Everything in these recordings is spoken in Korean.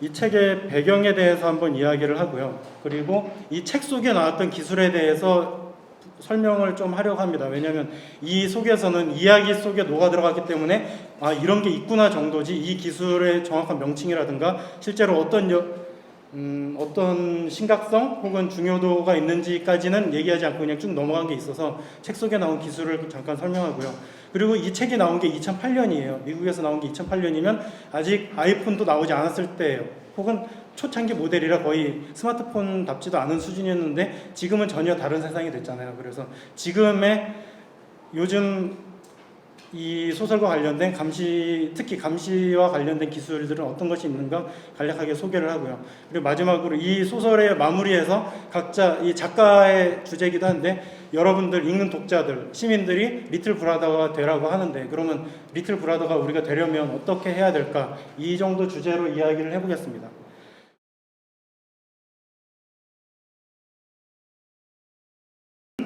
이 책의 배경에 대해서 한번 이야기를 하고요. 그리고 이 책 속에 나왔던 기술에 대해서 설명을 좀 하려고 합니다. 왜냐하면 이 속에서는 이야기 속에 녹아 들어갔기 때문에 아 이런 게 있구나 정도지 이 기술의 정확한 명칭이라든가 실제로 어떤 심각성 혹은 중요도가 있는지까지는 얘기하지 않고 그냥 쭉 넘어간 게 있어서 책 속에 나온 기술을 잠깐 설명하고요. 그리고 이 책이 나온 게 2008년이에요. 미국에서 나온 게 2008년이면 아직 아이폰도 나오지 않았을 때예요. 혹은 초창기 모델이라 거의 스마트폰답지도 않은 수준이었는데 지금은 전혀 다른 세상이 됐잖아요. 그래서 지금의 요즘 이 소설과 관련된 특히 감시와 관련된 기술들은 어떤 것이 있는가 간략하게 소개를 하고요. 그리고 마지막으로 이 소설의 마무리에서 각자 이 작가의 주제이기도 한데 여러분들 읽는 독자들, 시민들이 리틀 브라더가 되라고 하는데 그러면 리틀 브라더가 우리가 되려면 어떻게 해야 될까? 이 정도 주제로 이야기를 해보겠습니다.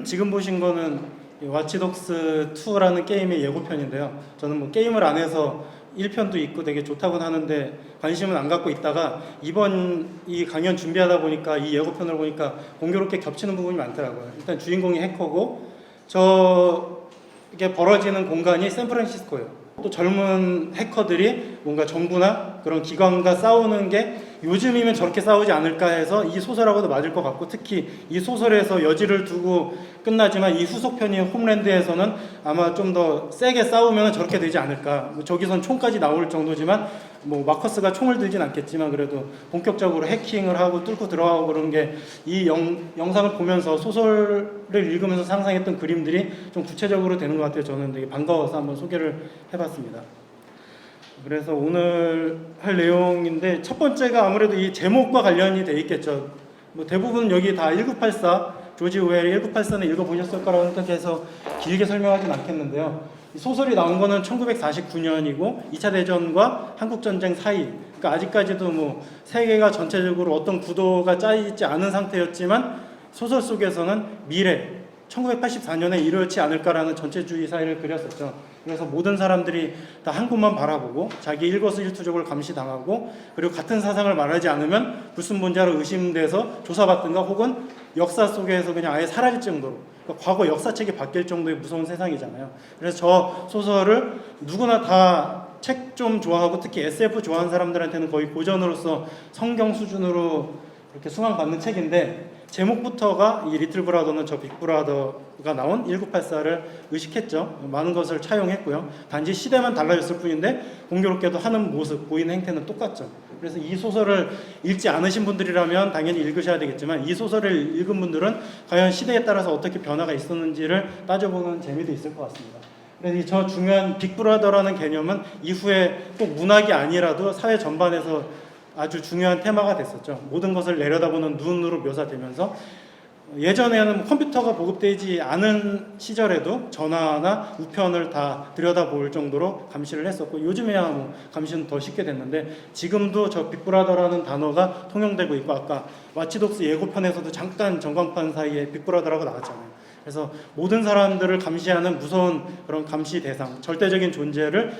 지금 보신 거는 와치독스 2라는 게임의 예고편인데요. 저는 뭐 게임을 안 해서 1편도 있고 되게 좋다고는 하는데 관심은 안 갖고 있다가 이번 이 강연 준비하다 보니까 이 예고편을 보니까 공교롭게 겹치는 부분이 많더라고요. 일단 주인공이 해커고 저게 벌어지는 공간이 샌프란시스코예요. 또 젊은 해커들이 뭔가 정부나 그런 기관과 싸우는 게 요즘이면 저렇게 싸우지 않을까 해서 이 소설하고도 맞을 것 같고 특히 이 소설에서 여지를 두고 끝나지만 이 후속편인 홈랜드에서는 아마 좀 더 세게 싸우면 저렇게 되지 않을까. 저기선 총까지 나올 정도지만 뭐 마커스가 총을 들진 않겠지만 그래도 본격적으로 해킹을 하고 뚫고 들어가고 그런 게 이 영상을 보면서 소설을 읽으면서 상상했던 그림들이 좀 구체적으로 되는 것 같아요. 저는 되게 반가워서 한번 소개를 해봤습니다. 그래서 오늘 할 내용인데 첫 번째가 아무래도 이 제목과 관련이 돼 있겠죠. 뭐 대부분 여기 다 1984 조지 오웰이 1984는 읽어보셨을 거라고 생각해서 길게 설명하진 않겠는데요. 이 소설이 나온 거는 1949년이고 2차 대전과 한국전쟁 사이, 그러니까 아직까지도 뭐 세계가 전체적으로 어떤 구도가 짜여있지 않은 상태였지만 소설 속에서는 미래 1984년에 이렇지 않을까라는 전체주의 사회를 그렸었죠. 그래서 모든 사람들이 다 한 곳만 바라보고 자기 일거수일투족을 감시당하고 그리고 같은 사상을 말하지 않으면 불순분자로 의심돼서 조사받든가 혹은 역사 속에서 그냥 아예 사라질 정도로 그러니까 과거 역사책이 바뀔 정도의 무서운 세상이잖아요. 그래서 저 소설을 누구나 다 책 좀 좋아하고 특히 SF 좋아하는 사람들한테는 거의 고전으로서 성경 수준으로 이렇게 수강받는 책인데 제목부터가 이 리틀 브라더는 저 빅 브라더가 나온 1984를 의식했죠. 많은 것을 차용했고요. 단지 시대만 달라졌을 뿐인데 공교롭게도 하는 모습, 보이는 행태는 똑같죠. 그래서 이 소설을 읽지 않으신 분들이라면 당연히 읽으셔야 되겠지만 이 소설을 읽은 분들은 과연 시대에 따라서 어떻게 변화가 있었는지를 따져보는 재미도 있을 것 같습니다. 그래서 저 중요한 빅 브라더라는 개념은 이후에 꼭 문학이 아니라도 사회 전반에서 아주 중요한 테마가 됐었죠. 모든 것을 내려다보는 눈으로 묘사되면서 예전에는 컴퓨터가 보급되지 않은 시절에도 전화나 우편을 다 들여다볼 정도로 감시를 했었고 요즘에야 뭐 감시는 더 쉽게 됐는데 지금도 저 빅브라더라는 단어가 통용되고 있고 아까 와치독스 예고편에서도 잠깐 전광판 사이에 빅브라더라고 나왔잖아요. 그래서 모든 사람들을 감시하는 무서운 그런 감시 대상, 절대적인 존재를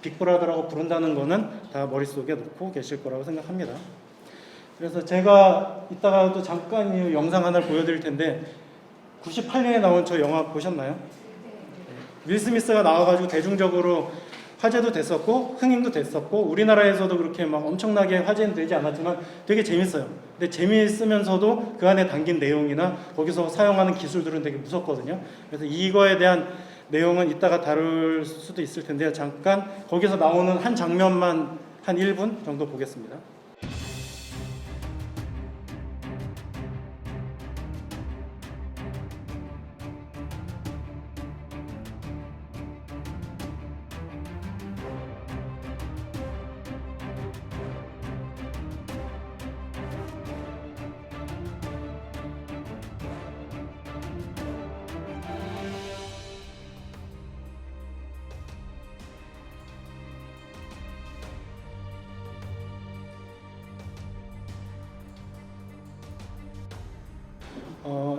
빅브라더라고 부른다는 거는 다 머릿속에 놓고 계실 거라고 생각합니다. 그래서 제가 이따가도 잠깐 이 영상 하나를 보여드릴 텐데 98년에 나온 저 영화 보셨나요? 윌 스미스가 나와가지고 대중적으로 화제도 됐었고 흥행도 됐었고 우리나라에서도 그렇게 막 엄청나게 화제는 되지 않았지만 되게 재밌어요. 근데 재미있으면서도 그 안에 담긴 내용이나 거기서 사용하는 기술들은 되게 무섭거든요. 그래서 이거에 대한 내용은 이따가 다룰 수도 있을 텐데요. 잠깐 거기서 나오는 한 장면만 한 1분 정도 보겠습니다.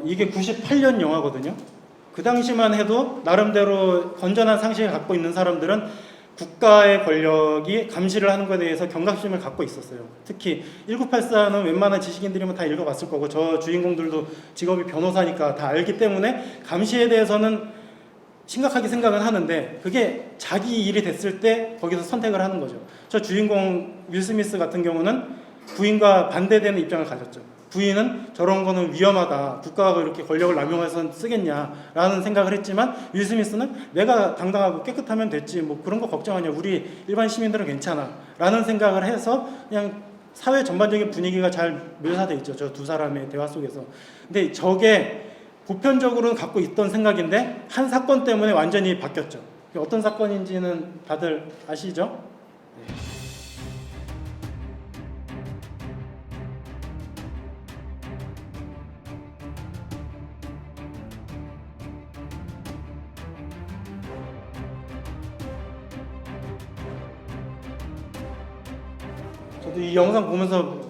이게 98년 영화거든요. 그 당시만 해도 나름대로 건전한 상식을 갖고 있는 사람들은 국가의 권력이 감시를 하는 것에 대해서 경각심을 갖고 있었어요. 특히 1984는 웬만한 지식인들이면 다 읽어봤을 거고 저 주인공들도 직업이 변호사니까 다 알기 때문에 감시에 대해서는 심각하게 생각은 하는데 그게 자기 일이 됐을 때 거기서 선택을 하는 거죠. 저 주인공 윌 스미스 같은 경우는 부인과 반대되는 입장을 가졌죠. 부인은 저런 거는 위험하다. 국가가 이렇게 권력을 남용해서 쓰겠냐라는 생각을 했지만 윌 스미스는 내가 당당하고 깨끗하면 됐지. 뭐 그런 거 걱정하냐. 우리 일반 시민들은 괜찮아. 라는 생각을 해서 그냥 사회 전반적인 분위기가 잘 묘사되어 있죠. 저 두 사람의 대화 속에서. 근데 저게 보편적으로는 갖고 있던 생각인데 한 사건 때문에 완전히 바뀌었죠. 어떤 사건인지는 다들 아시죠? 네. 저도 이 영상 보면서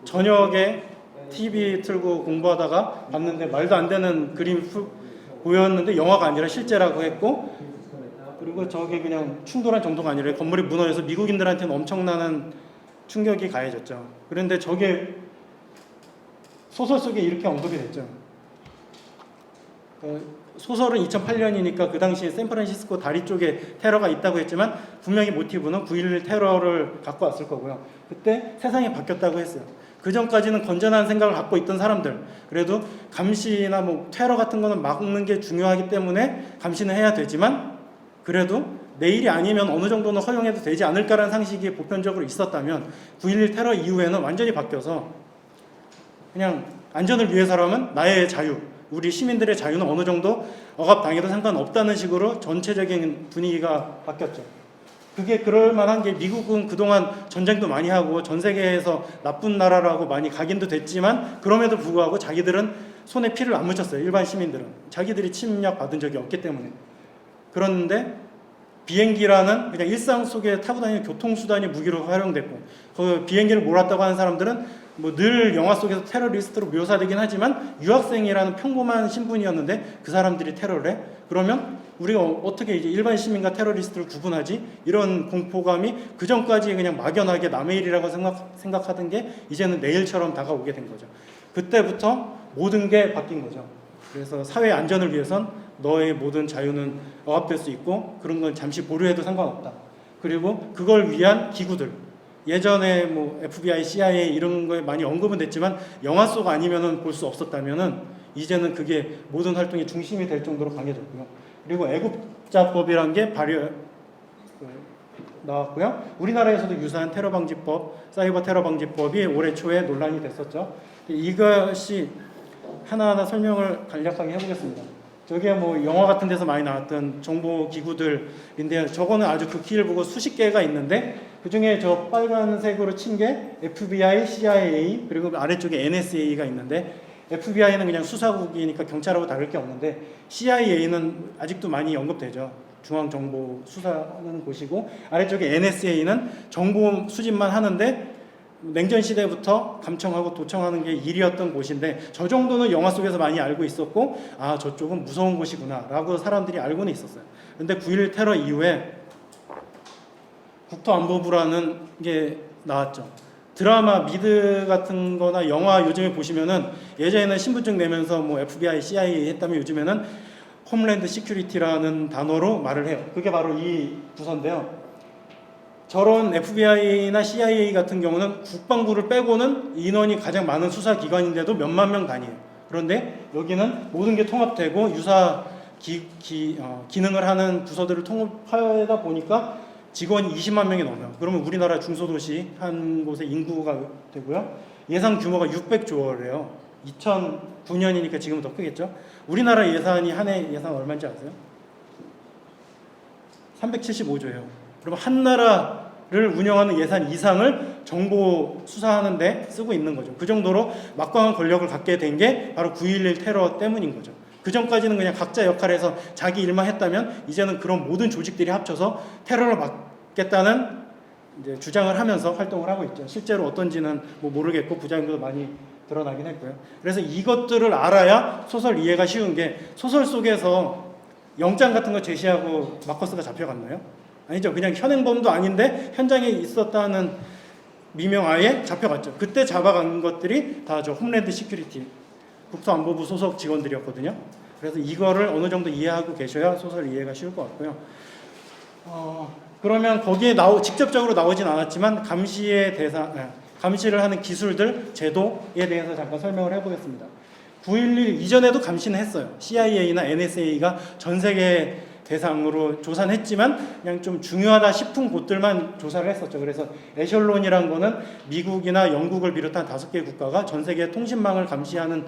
저녁에 TV 틀고 공부하다가 봤는데 말도 안 되는 그림 보였는데 영화가 아니라 실제라고 했고, 그리고 저게 그냥 충돌한 정도가 아니라 건물이 무너져서 미국인들한테는 엄청나는 충격이 가해졌죠. 그런데 저게 소설 속에 이렇게 언급이 됐죠. 소설은 2008년이니까 그 당시에 샌프란시스코 다리 쪽에 테러가 있다고 했지만 분명히 모티브는 9.11 테러를 갖고 왔을 거고요. 그때 세상이 바뀌었다고 했어요. 그 전까지는 건전한 생각을 갖고 있던 사람들, 그래도 감시나 뭐 테러 같은 거는 막는 게 중요하기 때문에 감시는 해야 되지만 그래도 내일이 아니면 어느 정도는 허용해도 되지 않을까라는 상식이 보편적으로 있었다면 9.11 테러 이후에는 완전히 바뀌어서 그냥 안전을 위해서라면 나의 자유, 우리 시민들의 자유는 어느 정도 억압당해도 상관없다는 식으로 전체적인 분위기가 바뀌었죠. 그게 그럴 만한 게 미국은 그동안 전쟁도 많이 하고 전 세계에서 나쁜 나라라고 많이 각인도 됐지만 그럼에도 불구하고 자기들은 손에 피를 안 묻혔어요. 일반 시민들은. 자기들이 침략 받은 적이 없기 때문에. 그런데 비행기라는 그냥 일상 속에 타고 다니는 교통수단이 무기로 활용됐고 그 비행기를 몰았다고 하는 사람들은 뭐 늘 영화 속에서 테러리스트로 묘사되긴 하지만 유학생이라는 평범한 신분이었는데 그 사람들이 테러를 해? 그러면 우리가 어떻게 이제 일반 시민과 테러리스트를 구분하지? 이런 공포감이 그 전까지 그냥 막연하게 남의 일이라고 생각하던 게 이제는 내일처럼 다가오게 된 거죠. 그때부터 모든 게 바뀐 거죠. 그래서 사회 안전을 위해선 너의 모든 자유는 억압될 수 있고 그런 건 잠시 보류해도 상관없다. 그리고 그걸 위한 기구들, 예전에 뭐 FBI, CIA 이런 거에 많이 언급은 됐지만 영화 속 아니면은 볼 수 없었다면은 이제는 그게 모든 활동의 중심이 될 정도로 강해졌고요. 그리고 애국자법이란 게 나왔고요. 우리나라에서도 유사한 테러 방지법, 사이버 테러 방지법이 올해 초에 논란이 됐었죠. 이것이 하나하나 설명을 간략하게 해보겠습니다. 저게 뭐 영화 같은 데서 많이 나왔던 정보 기구들인데 저거는 아주 극히를 보고 수십 개가 있는데 그 중에 저 빨간색으로 친 게 FBI, CIA 그리고 아래쪽에 NSA가 있는데 FBI는 그냥 수사국이니까 경찰하고 다를 게 없는데 CIA는 아직도 많이 언급되죠. 중앙정보 수사하는 곳이고 아래쪽에 NSA는 정보 수집만 하는데 냉전 시대부터 감청하고 도청하는 게 일이었던 곳인데 저 정도는 영화 속에서 많이 알고 있었고 아 저쪽은 무서운 곳이구나 라고 사람들이 알고는 있었어요. 근데 9.11 테러 이후에 국토안보부라는 게 나왔죠. 드라마 미드 같은 거나 영화 요즘에 보시면은 예전에는 신분증 내면서 뭐 FBI, CIA 했다면 요즘에는 홈랜드 시큐리티라는 단어로 말을 해요. 그게 바로 이 부서인데요. 저런 FBI나 CIA 같은 경우는 국방부를 빼고는 인원이 가장 많은 수사기관인데도 몇만 명 단위예요. 그런데 여기는 모든 게 통합되고 유사 기능을 하는 부서들을 통합하다 보니까 직원이 20만 명이 넘어요. 그러면 우리나라 중소도시 한 곳의 인구가 되고요. 예산 규모가 600조 원이래요. 2009년이니까 지금은 더 크겠죠. 우리나라 예산이 한 해 예산 얼마인지 아세요? 375조예요. 그러면 한 나라를 운영하는 예산 이상을 정보 수사하는데 쓰고 있는 거죠. 그 정도로 막강한 권력을 갖게 된 게 바로 9.11 테러 때문인 거죠. 그 전까지는 그냥 각자 역할에서 자기 일만 했다면 이제는 그런 모든 조직들이 합쳐서 테러를 막겠다는 이제 주장을 하면서 활동을 하고 있죠. 실제로 어떤지는 뭐 모르겠고 부작용도 많이 드러나긴 했고요. 그래서 이것들을 알아야 소설 이해가 쉬운 게 소설 속에서 영장 같은 거 제시하고 마커스가 잡혀갔나요? 아니죠. 그냥 현행범도 아닌데 현장에 있었다는 미명하에 잡혀갔죠. 그때 잡아간 것들이 다 저 홈랜드 시큐리티 국토안보부 소속 직원들이었거든요. 그래서 이거를 어느 정도 이해하고 계셔야 소설 이해가 쉬울 것 같고요. 그러면 거기에 직접적으로 나오진 않았지만 감시를 하는 기술들, 제도에 대해서 잠깐 설명을 해보겠습니다. 9.11 이전에도 감시는 했어요. CIA나 NSA가 전 세계 대상으로 조사는 했지만 그냥 좀 중요하다 싶은 곳들만 조사를 했었죠. 그래서 에셜론이란 거는 미국이나 영국을 비롯한 5개 국가가 전 세계 통신망을 감시하는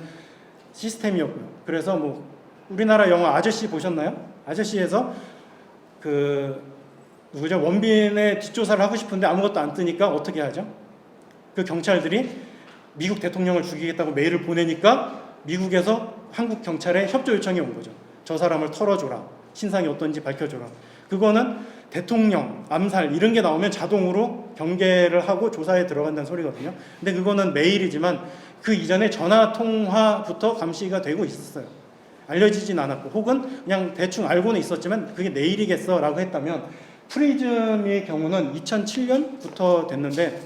시스템이었고요. 그래서 뭐 우리나라 영화 아저씨 보셨나요? 아저씨에서 누구죠? 원빈의 뒷조사를 하고 싶은데 아무것도 안 뜨니까 어떻게 하죠? 그 경찰들이 미국 대통령을 죽이겠다고 메일을 보내니까 미국에서 한국 경찰에 협조 요청이 온 거죠. 저 사람을 털어줘라. 신상이 어떤지 밝혀줘라. 그거는 대통령, 암살 이런 게 나오면 자동으로 경계를 하고 조사에 들어간다는 소리거든요. 근데 그거는 메일이지만 그 이전에 전화 통화부터 감시가 되고 있었어요. 알려지진 않았고 혹은 그냥 대충 알고는 있었지만 그게 내일이겠어 라고 했다면 프리즘의 경우는 2007년부터 됐는데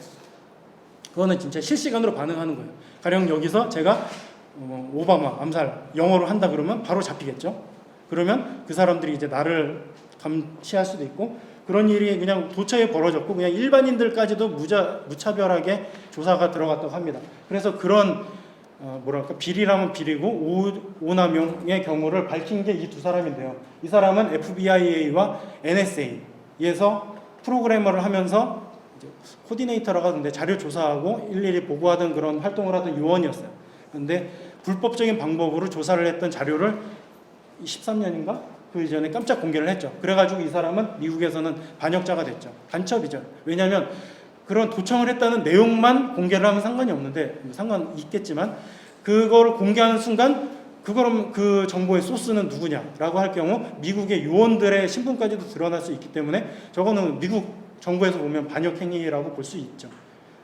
그거는 진짜 실시간으로 반응하는 거예요. 가령 여기서 제가 오바마 암살 영어로 한다 그러면 바로 잡히겠죠. 그러면 그 사람들이 이제 나를 감시할 수도 있고 그런 일이 그냥 도처에 벌어졌고 그냥 일반인들까지도 무차별하게 조사가 들어갔다고 합니다. 그래서 그런 비리라면 비리고 오남용의 경우를 밝힌 게 이 두 사람인데요. 이 사람은 FBI와 NSA에서 프로그래머를 하면서 코디네이터라고 하던데 자료 조사하고 일일이 보고하던 그런 활동을 하던 요원이었어요. 그런데 불법적인 방법으로 조사를 했던 자료를 13년인가? 그 이전에 깜짝 공개를 했죠. 그래가지고 이 사람은 미국에서는 반역자가 됐죠. 간첩이죠. 왜냐하면 그런 도청을 했다는 내용만 공개를 하면 상관이 없는데 상관 있겠지만 그걸 공개하는 순간 그 정보의 소스는 누구냐라고 할 경우 미국의 요원들의 신분까지도 드러날 수 있기 때문에 저거는 미국 정부에서 보면 반역행위라고 볼 수 있죠.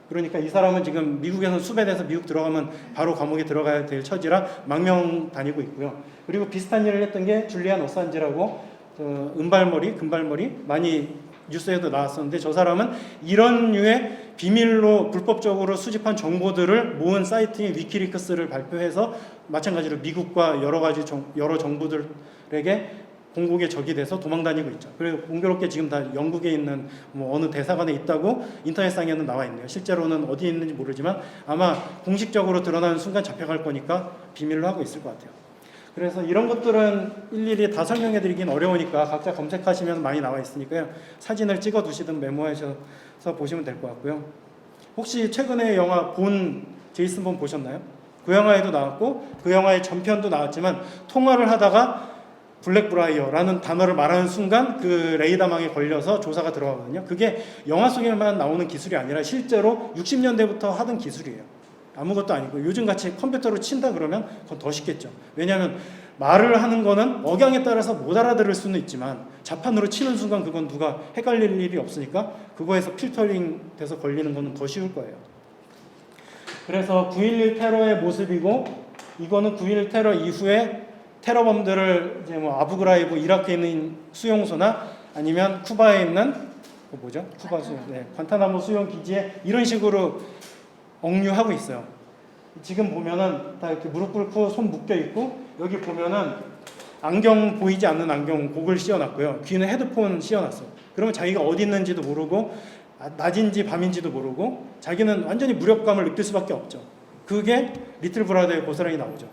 그러니까 이 사람은 지금 미국에서 수배돼서 미국 들어가면 바로 감옥에 들어가야 될 처지라 망명 다니고 있고요. 그리고 비슷한 일을 했던 게 줄리안 어산지라고 금발머리 많이 뉴스에도 나왔었는데 저 사람은 이런 류의 비밀로 불법적으로 수집한 정보들을 모은 사이트인 위키리크스를 발표해서 마찬가지로 미국과 여러 정부들에게 공국의 적이 돼서 도망다니고 있죠. 그리고 공교롭게 지금 다 영국에 있는 어느 대사관에 있다고 인터넷상에는 나와 있네요. 실제로는 어디에 있는지 모르지만 아마 공식적으로 드러나는 순간 잡혀갈 거니까 비밀로 하고 있을 것 같아요. 그래서 이런 것들은 일일이 다 설명해 드리긴 어려우니까 각자 검색하시면 많이 나와 있으니까요. 사진을 찍어 두시든 메모하셔서 보시면 될 것 같고요. 혹시 최근에 영화 제이슨 본 보셨나요? 그 영화에도 나왔고 그 영화의 전편도 나왔지만 통화를 하다가 블랙브라이어라는 단어를 말하는 순간 그 레이더망에 걸려서 조사가 들어가거든요. 그게 영화 속에만 나오는 기술이 아니라 실제로 60년대부터 하던 기술이에요. 아무것도 아니고 요즘같이 컴퓨터로 친다 그러면 그건 더 쉽겠죠. 왜냐하면 말을 하는 거는 억양에 따라서 못 알아들을 수는 있지만 자판으로 치는 순간 그건 누가 헷갈릴 일이 없으니까 그거에서 필터링 돼서 걸리는 거는 더 쉬울 거예요. 그래서 9.11 테러의 모습이고 이거는 9.11 테러 이후에 테러범들을 이제 아부그라이브 이라크에 있는 수용소나 아니면 쿠바에 있는 쿠바 수용, 관타나모 수용 기지에 이런 식으로 억류하고 있어요. 지금 보면은 다 이렇게 무릎 꿇고 손 묶여 있고 여기 보면은 안경 보이지 않는 안경 곡을 씌워놨고요. 귀는 헤드폰 씌워놨어요. 그러면 자기가 어디 있는지도 모르고 낮인지 밤인지도 모르고 자기는 완전히 무력감을 느낄 수밖에 없죠. 그게 리틀 브라더의 고스란히 나오죠.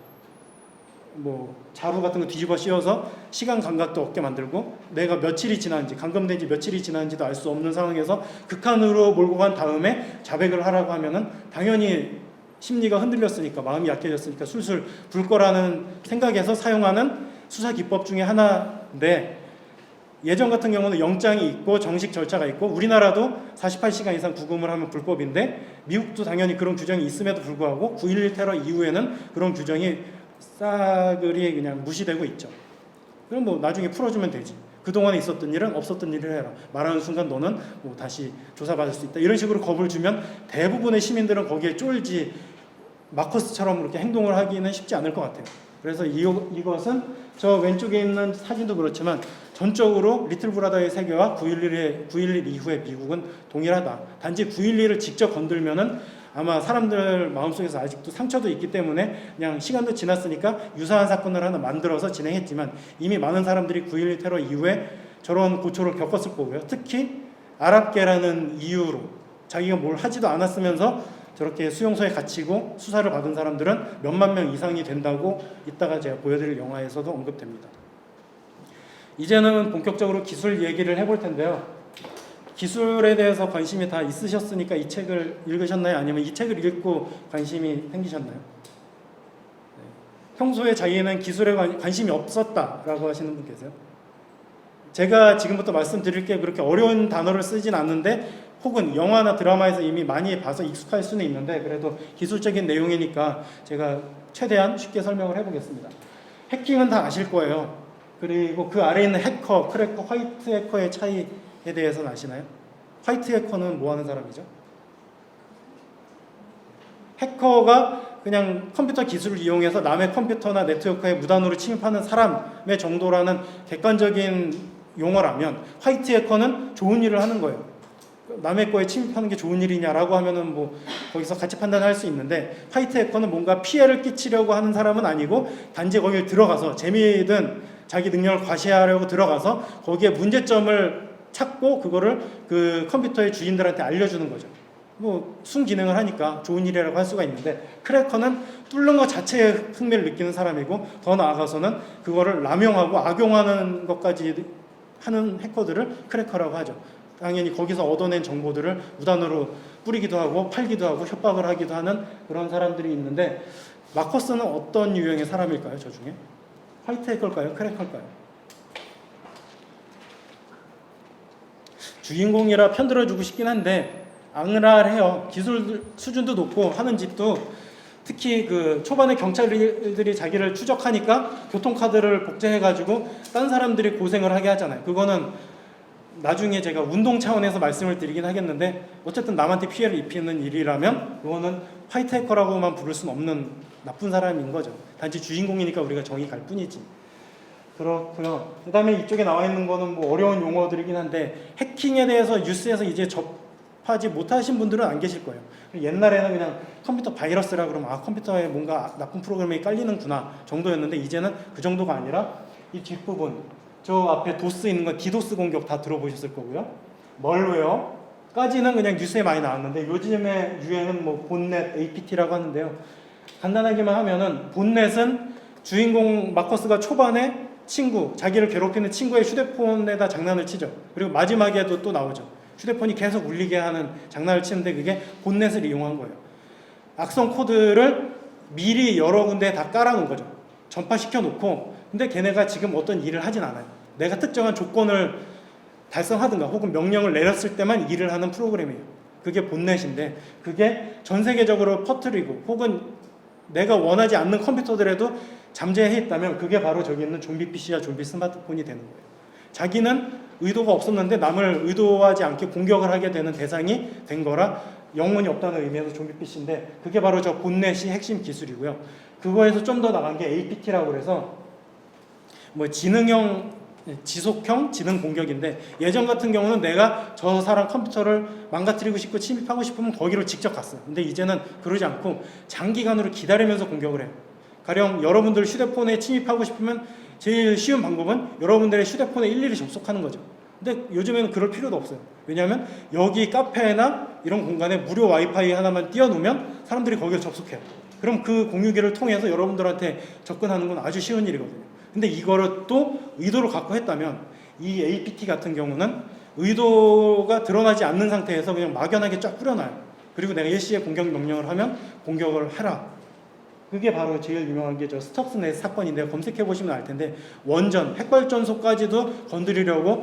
자루 같은 거 뒤집어 씌워서 시간 감각도 없게 만들고 내가 며칠이 지났는지 감금된 지 며칠이 지났는지도 알 수 없는 상황에서 극한으로 몰고 간 다음에 자백을 하라고 하면은 당연히 심리가 흔들렸으니까 마음이 약해졌으니까 술술 불 거라는 생각에서 사용하는 수사 기법 중에 하나인데 예전 같은 경우는 영장이 있고 정식 절차가 있고 우리나라도 48시간 이상 구금을 하면 불법인데 미국도 당연히 그런 규정이 있음에도 불구하고 9.11 테러 이후에는 그런 규정이 싸그리 그냥 무시되고 있죠. 그럼 나중에 풀어주면 되지. 그동안에 있었던 일은 없었던 일을 해라. 말하는 순간 너는 다시 조사받을 수 있다. 이런 식으로 겁을 주면 대부분의 시민들은 거기에 쫄지 마커스처럼 그렇게 행동을 하기는 쉽지 않을 것 같아요. 그래서 이것은 저 왼쪽에 있는 사진도 그렇지만 전적으로 리틀 브라더의 세계와 9.11 이후의 미국은 동일하다. 단지 9.11을 직접 건들면은 아마 사람들 마음속에서 아직도 상처도 있기 때문에 그냥 시간도 지났으니까 유사한 사건을 하나 만들어서 진행했지만 이미 많은 사람들이 9.11 테러 이후에 저런 고초를 겪었을 거고요. 특히 아랍계라는 이유로 자기가 뭘 하지도 않았으면서 저렇게 수용소에 갇히고 수사를 받은 사람들은 몇만 명 이상이 된다고 이따가 제가 보여드릴 영화에서도 언급됩니다. 이제는 본격적으로 기술 얘기를 해볼 텐데요. 기술에 대해서 관심이 다 있으셨으니까 이 책을 읽으셨나요? 아니면 이 책을 읽고 관심이 생기셨나요? 네. 평소에 자기는 기술에 관심이 없었다라고 하시는 분 계세요? 제가 지금부터 말씀드릴 게 그렇게 어려운 단어를 쓰진 않는데 혹은 영화나 드라마에서 이미 많이 봐서 익숙할 수는 있는데 그래도 기술적인 내용이니까 제가 최대한 쉽게 설명을 해보겠습니다. 해킹은 다 아실 거예요. 그리고 그 아래에 있는 해커, 크래커, 화이트 해커의 차이에 대해서는 아시나요? 화이트 해커는 뭐 하는 사람이죠? 해커가 그냥 컴퓨터 기술을 이용해서 남의 컴퓨터나 네트워크에 무단으로 침입하는 사람의 정도라는 객관적인 용어라면 화이트 해커는 좋은 일을 하는 거예요. 남의 거에 침입하는 게 좋은 일이냐라고 하면은 뭐 거기서 같이 판단할 수 있는데 화이트 해커는 뭔가 피해를 끼치려고 하는 사람은 아니고 단지 거기에 들어가서 재미든 자기 능력을 과시하려고 들어가서 거기에 문제점을 찾고 그거를 그 컴퓨터의 주인들한테 알려주는 거죠. 뭐 순기능을 하니까 좋은 일이라고 할 수가 있는데 크래커는 뚫는 것 자체에 흥미를 느끼는 사람이고 더 나아가서는 그거를 남용하고 악용하는 것까지 하는 해커들을 크래커라고 하죠. 당연히 거기서 얻어낸 정보들을 무단으로 뿌리기도 하고 팔기도 하고 협박을 하기도 하는 그런 사람들이 있는데 마커스는 어떤 유형의 사람일까요? 저 중에? 화이트 해커일까요? 크래커일까요? 주인공이라 편들어주고 싶긴 한데 악랄해요. 기술 수준도 높고 하는 짓도 특히 그 초반에 경찰들이 자기를 추적하니까 교통카드를 복제해가지고 딴 사람들이 고생을 하게 하잖아요. 그거는 나중에 제가 운동 차원에서 말씀을 드리긴 하겠는데 어쨌든 남한테 피해를 입히는 일이라면 그거는 화이트 해커라고만 부를 수는 없는 나쁜 사람인 거죠. 단지 주인공이니까 우리가 정이 갈 뿐이지. 그렇고요. 그 다음에 이쪽에 나와 있는 거는 뭐 어려운 용어들이긴 한데 해킹에 대해서 뉴스에서 이제 접하지 못하신 분들은 안 계실 거예요. 옛날에는 그냥 컴퓨터 바이러스라 그러면 아 컴퓨터에 뭔가 나쁜 프로그램이 깔리는구나 정도였는데 이제는 그 정도가 아니라 이 뒷부분 저 앞에 도스 있는 건 디도스 공격 다 들어보셨을 거고요. 멀웨어까지는 그냥 뉴스에 많이 나왔는데 요즘에 유행은 뭐 본넷, APT라고 하는데요. 간단하게만 하면은 본넷은 주인공 마커스가 초반에 자기를 괴롭히는 친구의 휴대폰에다 장난을 치죠. 그리고 마지막에도 또 나오죠. 휴대폰이 계속 울리게 하는 장난을 치는데 그게 본넷을 이용한 거예요. 악성 코드를 미리 여러 군데에 다 깔아놓은 거죠. 전파시켜 놓고 근데 걔네가 지금 어떤 일을 하진 않아요. 내가 특정한 조건을 달성하든가 혹은 명령을 내렸을 때만 일을 하는 프로그램이에요. 그게 본넷인데 그게 전 세계적으로 퍼뜨리고 혹은 내가 원하지 않는 컴퓨터들에도 잠재해 있다면 그게 바로 저기 있는 좀비 PC와 좀비 스마트폰이 되는 거예요. 자기는 의도가 없었는데 남을 의도하지 않게 공격을 하게 되는 대상이 된 거라 영혼이 없다는 의미에서 좀비 PC인데 그게 바로 저 본넷이 핵심 기술이고요. 그거에서 좀 더 나간 게 APT라고 그래서 뭐 지속형 지능 공격인데 예전 같은 경우는 내가 저 사람 컴퓨터를 망가뜨리고 싶고 침입하고 싶으면 거기로 직접 갔어요. 근데 이제는 그러지 않고 장기간으로 기다리면서 공격을 해요. 가령 여러분들 휴대폰에 침입하고 싶으면 제일 쉬운 방법은 여러분들의 휴대폰에 일일이 접속하는 거죠. 근데 요즘에는 그럴 필요도 없어요. 왜냐하면 여기 카페나 이런 공간에 무료 와이파이 하나만 띄워놓으면 사람들이 거기에 접속해요. 그럼 그 공유기를 통해서 여러분들한테 접근하는 건 아주 쉬운 일이거든요. 근데 이거를 또 의도를 갖고 했다면 이 APT 같은 경우는 의도가 드러나지 않는 상태에서 그냥 막연하게 쫙 뿌려놔요. 그리고 내가 일시에 공격 명령을 하면 공격을 하라. 그게 바로 제일 유명한 게 저 스톡스넷 사건인데 검색해 보시면 알 텐데 원전, 핵발전소까지도 건드리려고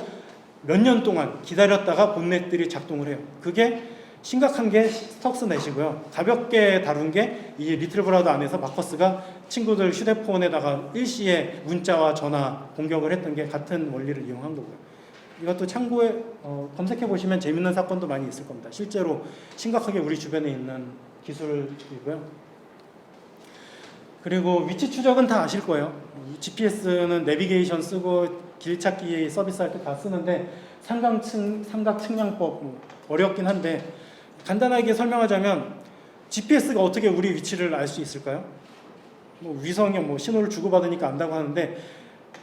몇 년 동안 기다렸다가 본넷들이 작동을 해요. 그게 심각한 게 스톡스넷이고요. 가볍게 다룬 게 이 리틀 브라더 안에서 마커스가 친구들 휴대폰에다가 일시에 문자와 전화 공격을 했던 게 같은 원리를 이용한 거고요. 이것도 참고에 검색해 보시면 재밌는 사건도 많이 있을 겁니다. 실제로 심각하게 우리 주변에 있는 기술이고요. 그리고 위치 추적은 다 아실 거예요. GPS는 내비게이션 쓰고 길 찾기 서비스 할 때 다 쓰는데 삼각 측량법 어렵긴 한데 간단하게 설명하자면 GPS가 어떻게 우리 위치를 알 수 있을까요? 위성이 신호를 주고받으니까 안다고 하는데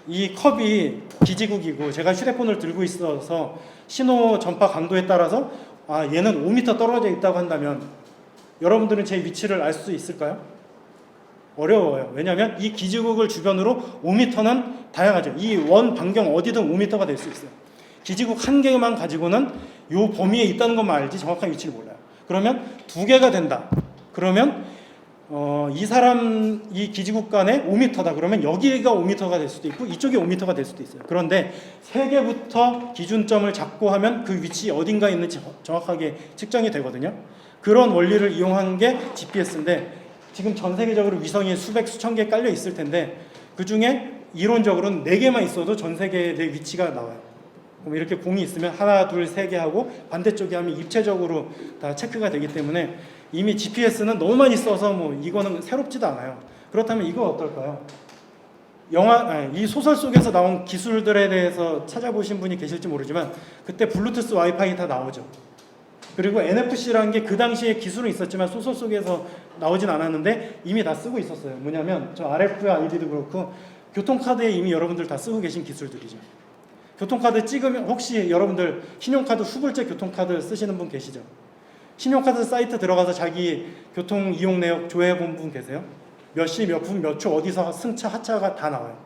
이 컵이 기지국이고 제가 휴대폰을 들고 있어서 신호 전파 강도에 따라서 얘는 5m 떨어져 있다고 한다면 여러분들은 제 위치를 알 수 있을까요? 어려워요. 왜냐하면 이 기지국을 주변으로 5m는 다양하죠. 이 원 반경 어디든 5m가 될 수 있어요. 기지국 한 개만 가지고는 이 범위에 있다는 것만 알지 정확한 위치를 몰라요. 그러면 두 개가 된다. 그러면 이 기지국 간에 5m다. 그러면 여기가 5m가 될 수도 있고 이쪽이 5m가 될 수도 있어요. 그런데 세 개부터 기준점을 잡고 하면 그 위치 어딘가에 있는지 정확하게 측정이 되거든요. 그런 원리를 이용한 게 GPS인데 지금 전 세계적으로 위성이 수백 수천 개 깔려 있을 텐데 그 중에 이론적으로는 4개만 있어도 전 세계의 내 위치가 나와요. 그럼 이렇게 공이 있으면 하나, 둘, 세 개 하고 반대쪽에 하면 입체적으로 다 체크가 되기 때문에 이미 GPS는 너무 많이 써서 이거는 새롭지도 않아요. 그렇다면 이거 어떨까요? 이 소설 속에서 나온 기술들에 대해서 찾아보신 분이 계실지 모르지만 그때 블루투스 와이파이 다 나오죠. 그리고 NFC라는 게 그 당시에 기술은 있었지만 소설 속에서 나오진 않았는데 이미 다 쓰고 있었어요. 뭐냐면 저 RFID도 그렇고 교통카드에 이미 여러분들 다 쓰고 계신 기술들이죠. 교통카드 찍으면 혹시 여러분들 신용카드 후불제 교통카드 쓰시는 분 계시죠? 신용카드 사이트 들어가서 자기 교통 이용 내역 조회해 본 분 계세요? 몇 시, 몇 분, 몇 초 어디서 승차, 하차가 다 나와요.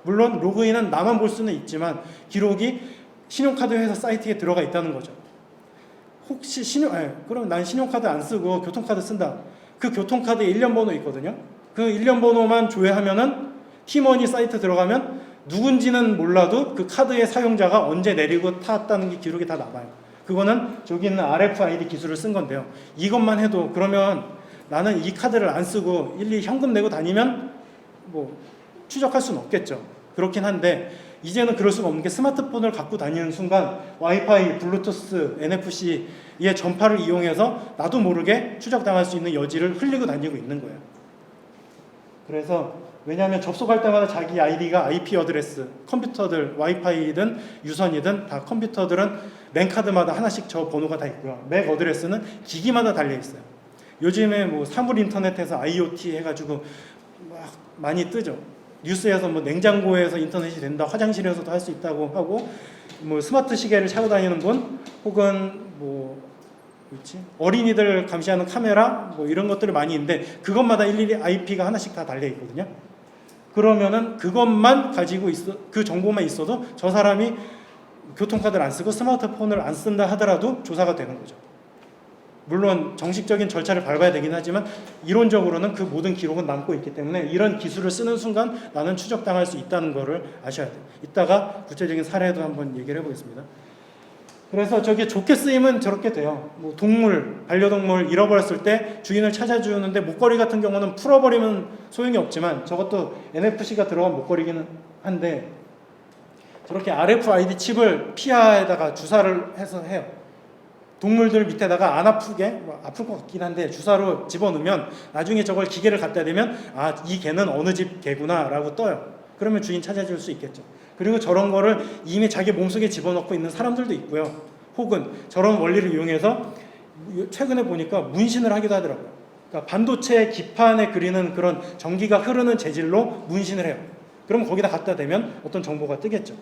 물론 로그인은 나만 볼 수는 있지만 기록이 신용카드 회사 사이트에 들어가 있다는 거죠. 혹시 그럼 난 신용카드 안 쓰고 교통카드 쓴다. 그 교통카드에 일련 번호 있거든요. 그 일련 번호만 조회하면은 티머니 사이트 들어가면 누군지는 몰라도 그 카드의 사용자가 언제 내리고 탔다는 게 기록이 다 남아요. 그거는 저기 있는 RFID 기술을 쓴 건데요. 이것만 해도 그러면 나는 이 카드를 안 쓰고 일일이 현금 내고 다니면 추적할 수는 없겠죠. 그렇긴 한데 이제는 그럴 수가 없는 게 스마트폰을 갖고 다니는 순간 와이파이, 블루투스, NFC의 전파를 이용해서 나도 모르게 추적당할 수 있는 여지를 흘리고 다니고 있는 거예요. 그래서 왜냐하면 접속할 때마다 자기 아이디가 IP 어드레스, 컴퓨터들 와이파이든 유선이든 다 컴퓨터들은 랜카드마다 하나씩 저 번호가 다 있고요. 맥 어드레스는 기기마다 달려 있어요. 요즘에 사물 인터넷에서 IoT 해가지고 막 많이 뜨죠. 뉴스에서 냉장고에서 인터넷이 된다, 화장실에서도 할 수 있다고 하고, 스마트 시계를 차고 다니는 분, 혹은 어린이들 감시하는 카메라, 이런 것들이 많이 있는데, 그것마다 일일이 IP가 하나씩 다 달려 있거든요. 그러면은 그것만 가지고 그 정보만 있어도 저 사람이 교통카드를 안 쓰고 스마트폰을 안 쓴다 하더라도 조사가 되는 거죠. 물론 정식적인 절차를 밟아야 되긴 하지만 이론적으로는 그 모든 기록은 남고 있기 때문에 이런 기술을 쓰는 순간 나는 추적당할 수 있다는 거를 아셔야 돼요. 이따가 구체적인 사례도 한번 얘기를 해보겠습니다. 그래서 저게 좋게 쓰이면 저렇게 돼요. 동물, 반려동물 잃어버렸을 때 주인을 찾아주는데 목걸이 같은 경우는 풀어버리면 소용이 없지만 저것도 NFC가 들어간 목걸이기는 한데 저렇게 RFID 칩을 피하에다가 주사를 해서 해요. 동물들 밑에다가 안 아프게, 아플 것 같긴 한데 주사로 집어넣으면 나중에 저걸 기계를 갖다 대면 이 개는 어느 집 개구나 라고 떠요. 그러면 주인 찾아줄 수 있겠죠. 그리고 저런 거를 이미 자기 몸속에 집어넣고 있는 사람들도 있고요. 혹은 저런 원리를 이용해서 최근에 보니까 문신을 하기도 하더라고요. 그러니까 반도체 기판에 그리는 그런 전기가 흐르는 재질로 문신을 해요. 그럼 거기다 갖다 대면 어떤 정보가 뜨겠죠.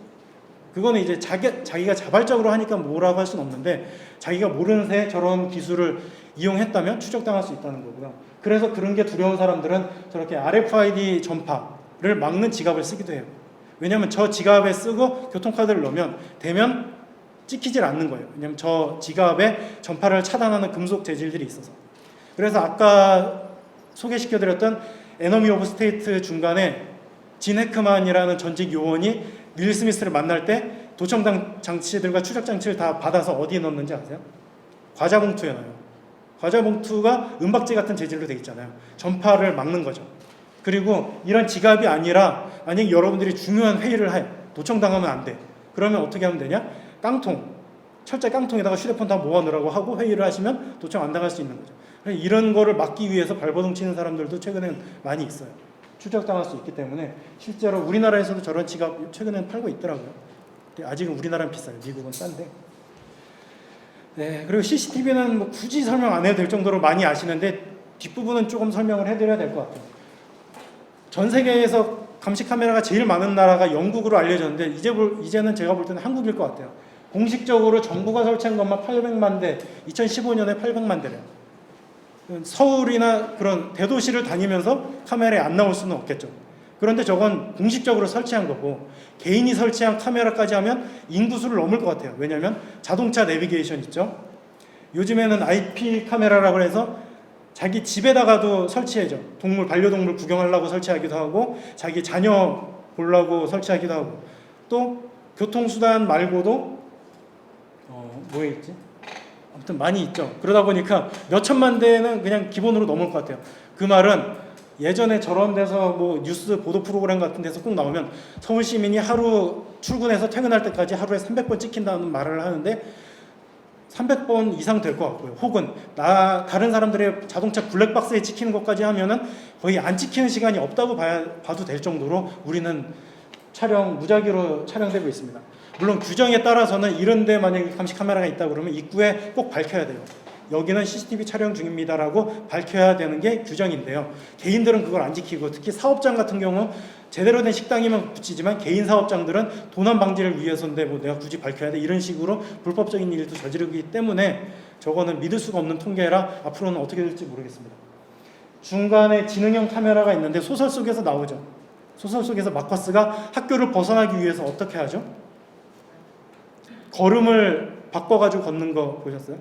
그거는 이제 자기가 자발적으로 하니까 뭐라고 할 수는 없는데 자기가 모르는 새에 저런 기술을 이용했다면 추적당할 수 있다는 거고요. 그래서 그런 게 두려운 사람들은 저렇게 RFID 전파를 막는 지갑을 쓰기도 해요. 왜냐하면 저 지갑에 쓰고 교통카드를 넣으면 대면 찍히질 않는 거예요. 왜냐하면 저 지갑에 전파를 차단하는 금속 재질들이 있어서. 그래서 아까 소개시켜드렸던 에너미 오브 스테이트 중간에 진 해크만이라는 전직 요원이 윌 스미스를 만날 때 도청 장치들과 추적 장치를 다 받아서 어디에 넣는지 아세요? 과자 봉투에 넣어요. 과자 봉투가 은박지 같은 재질로 되어 있잖아요. 전파를 막는 거죠. 그리고 이런 지갑이 아니라 만약에 여러분들이 중요한 회의를 해요. 도청당하면 안 돼. 그러면 어떻게 하면 되냐? 철제 깡통에다가 휴대폰 다 모아놓으라고 하고 회의를 하시면 도청 안 당할 수 있는 거죠. 이런 거를 막기 위해서 발버둥 치는 사람들도 최근엔 많이 있어요. 추적당할 수 있기 때문에 실제로 우리나라에서도 저런 지갑 최근에 팔고 있더라고요. 근데 아직은 우리나라는 비싸요. 미국은 싼데. 네, 그리고 CCTV는 뭐 굳이 설명 안 해도 될 정도로 많이 아시는데 뒷부분은 조금 설명을 해드려야 될 것 같아요. 전 세계에서 감시 카메라가 제일 많은 나라가 영국으로 알려졌는데 이제는 제가 볼 때는 한국일 것 같아요. 공식적으로 정부가 설치한 것만 800만 대, 2015년에 800만 대래요. 서울이나 그런 대도시를 다니면서 카메라에 안 나올 수는 없겠죠. 그런데 저건 공식적으로 설치한 거고 개인이 설치한 카메라까지 하면 인구수를 넘을 것 같아요. 왜냐하면 자동차 내비게이션 있죠. 요즘에는 IP 카메라라고 해서 자기 집에다가도 설치해줘. 반려동물 구경하려고 설치하기도 하고 자기 자녀 보려고 설치하기도 하고 또 교통수단 말고도 뭐에 있지? 아무튼 많이 있죠. 그러다 보니까 몇 천만 대는 그냥 기본으로 넘을 것 같아요. 그 말은 예전에 저런 데서 뭐 뉴스 보도 프로그램 같은 데서 꼭 나오면 서울 시민이 하루 출근해서 퇴근할 때까지 하루에 300번 찍힌다는 말을 하는데 300번 이상 될 것 같고요. 혹은 다른 사람들의 자동차 블랙박스에 찍히는 것까지 하면은 거의 안 찍히는 시간이 없다고 봐도 될 정도로 우리는 무작위로 촬영되고 있습니다. 물론 규정에 따라서는 이런 데 만약에 감시 카메라가 있다 그러면 입구에 꼭 밝혀야 돼요. 여기는 CCTV 촬영 중입니다라고 밝혀야 되는 게 규정인데요. 개인들은 그걸 안 지키고 특히 사업장 같은 경우 제대로 된 식당이면 붙이지만 개인 사업장들은 도난 방지를 위해서인데 뭐 내가 굳이 밝혀야 돼 이런 식으로 불법적인 일도 저지르기 때문에 저거는 믿을 수가 없는 통계라 앞으로는 어떻게 될지 모르겠습니다. 중간에 지능형 카메라가 있는데 소설 속에서 나오죠. 소설 속에서 마커스가 학교를 벗어나기 위해서 어떻게 하죠? 걸음을 바꿔가지고 걷는 거 보셨어요?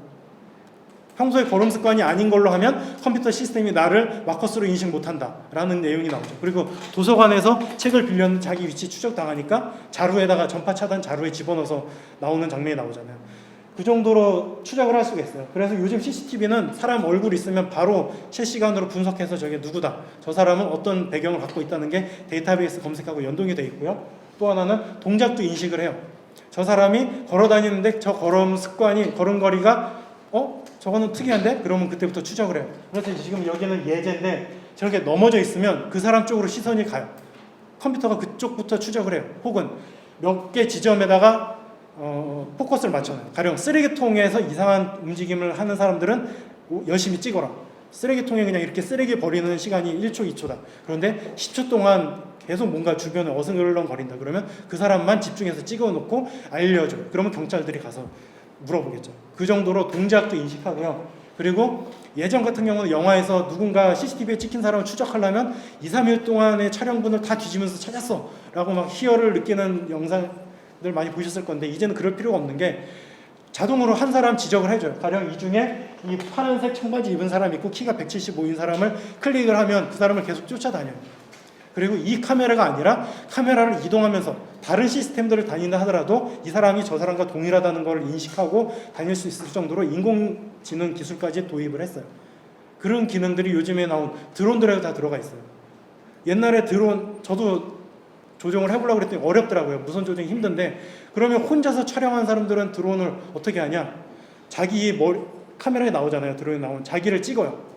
평소에 걸음 습관이 아닌 걸로 하면 컴퓨터 시스템이 나를 마커스로 인식 못한다 라는 내용이 나오죠. 그리고 도서관에서 책을 빌렸는데 자기 위치 추적당하니까 자루에다가 전파 차단 자루에 집어넣어서 나오는 장면이 나오잖아요. 그 정도로 추적을 할 수가 있어요. 그래서 요즘 CCTV는 사람 얼굴 있으면 바로 실시간으로 분석해서 저게 누구다, 저 사람은 어떤 배경을 갖고 있다는 게 데이터베이스 검색하고 연동이 돼 있고요. 또 하나는 동작도 인식을 해요. 저 사람이 걸어 다니는데 저 걸음거리가 저거는 특이한데? 그러면 그때부터 추적을 해요. 그래서 지금 여기는 예제인데 저렇게 넘어져 있으면 그 사람 쪽으로 시선이 가요. 컴퓨터가 그쪽부터 추적을 해요. 혹은 몇 개 지점에다가 포커스를 맞춰요. 가령 쓰레기통에서 이상한 움직임을 하는 사람들은 열심히 찍어라. 쓰레기통에 그냥 이렇게 쓰레기 버리는 시간이 1초, 2초다. 그런데 10초 동안 계속 뭔가 주변에 어슬렁거린다. 그러면 그 사람만 집중해서 찍어놓고 알려줘요. 그러면 경찰들이 가서 물어보겠죠. 그 정도로 동작도 인식하고요. 그리고 예전 같은 경우는 영화에서 누군가 CCTV에 찍힌 사람을 추적하려면 2, 3일 동안의 촬영분을 다 뒤지면서 찾았어 라고 막 희열을 느끼는 영상들 많이 보셨을 건데 이제는 그럴 필요가 없는 게 자동으로 한 사람 지적을 해줘요. 가령 이 중에 이 파란색 청바지 입은 사람 있고 키가 175인 사람을 클릭을 하면 그 사람을 계속 쫓아다녀요. 그리고 이 카메라가 아니라 카메라를 이동하면서 다른 시스템들을 다닌다 하더라도 이 사람이 저 사람과 동일하다는 걸 인식하고 다닐 수 있을 정도로 인공지능 기술까지 도입을 했어요. 그런 기능들이 요즘에 나온 드론들에도 다 들어가 있어요. 옛날에 드론 저도 조종을 해보려고 그랬더니 어렵더라고요. 무선 조종이 힘든데 그러면 혼자서 촬영한 사람들은 드론을 어떻게 하냐? 자기 카메라에 나오잖아요. 드론에 나오면 자기를 찍어요.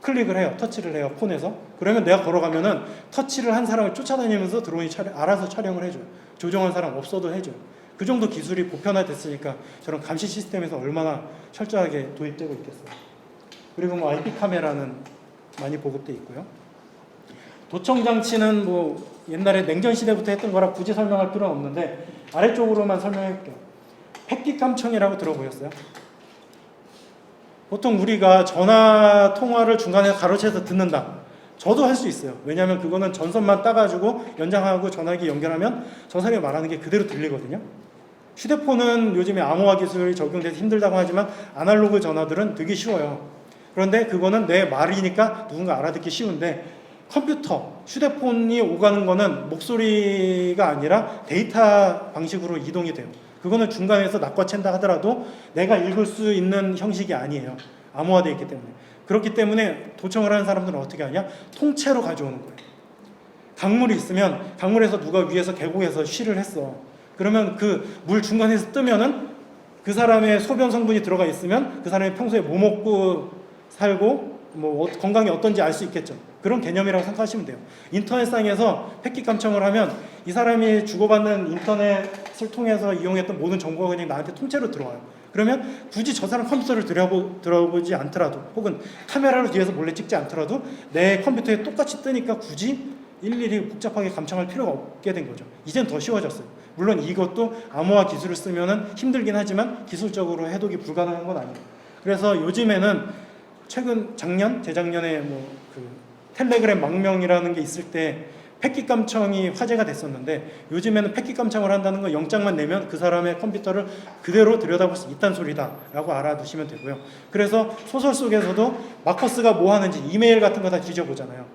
클릭을 해요. 터치를 해요. 폰에서. 그러면 내가 걸어가면은 터치를 한 사람을 쫓아다니면서 드론이 알아서 촬영을 해줘요. 조종한 사람 없어도 해줘요. 그 정도 기술이 보편화됐으니까 저런 감시 시스템에서 얼마나 철저하게 도입되고 있겠어요. 그리고 뭐 IP 카메라는 많이 보급돼 있고요. 도청 장치는 뭐 옛날에 냉전 시대부터 했던 거라 굳이 설명할 필요는 없는데 아래쪽으로만 설명해 볼게요. 팩기 감청이라고 들어보셨어요? 보통 우리가 전화 통화를 중간에 가로채서 듣는다. 저도 할 수 있어요. 왜냐하면 그거는 전선만 따가지고 연장하고 전화기 연결하면 저 사람이 말하는 게 그대로 들리거든요. 휴대폰은 요즘에 암호화 기술이 적용돼서 힘들다고 하지만 아날로그 전화들은 되게 쉬워요. 그런데 그거는 내 말이니까 누군가 알아듣기 쉬운데 컴퓨터, 휴대폰이 오가는 거는 목소리가 아니라 데이터 방식으로 이동이 돼요. 그거는 중간에서 낚아챈다 하더라도 내가 읽을 수 있는 형식이 아니에요. 암호화되어 있기 때문에. 그렇기 때문에 도청을 하는 사람들은 어떻게 하냐? 통째로 가져오는 거예요. 강물이 있으면 강물에서 누가 위에서 계곡에서 쉬를 했어. 그러면 그 물 중간에서 뜨면은 그 사람의 소변 성분이 들어가 있으면 그 사람이 평소에 뭐 먹고 살고 건강이 어떤지 알 수 있겠죠. 그런 개념이라고 생각하시면 돼요. 인터넷상에서 패킷 감청을 하면 이 사람이 주고받는 인터넷을 통해서 이용했던 모든 정보가 그냥 나한테 통째로 들어와요. 그러면 굳이 저 사람 컴퓨터를 들어보지 않더라도, 혹은 카메라로 뒤에서 몰래 찍지 않더라도 내 컴퓨터에 똑같이 뜨니까 굳이 일일이 복잡하게 감청할 필요가 없게 된 거죠. 이젠 더 쉬워졌어요. 물론 이것도 암호화 기술을 쓰면은 힘들긴 하지만 기술적으로 해독이 불가능한 건 아니에요. 그래서 요즘에는 재작년에 텔레그램 망명이라는 게 있을 때 패킷 감청이 화제가 됐었는데, 요즘에는 패킷 감청을 한다는 건 영장만 내면 그 사람의 컴퓨터를 그대로 들여다볼 수 있다는 소리다 라고 알아두시면 되고요. 그래서 소설 속에서도 마커스가 뭐 하는지 이메일 같은 거 다 뒤져보잖아요.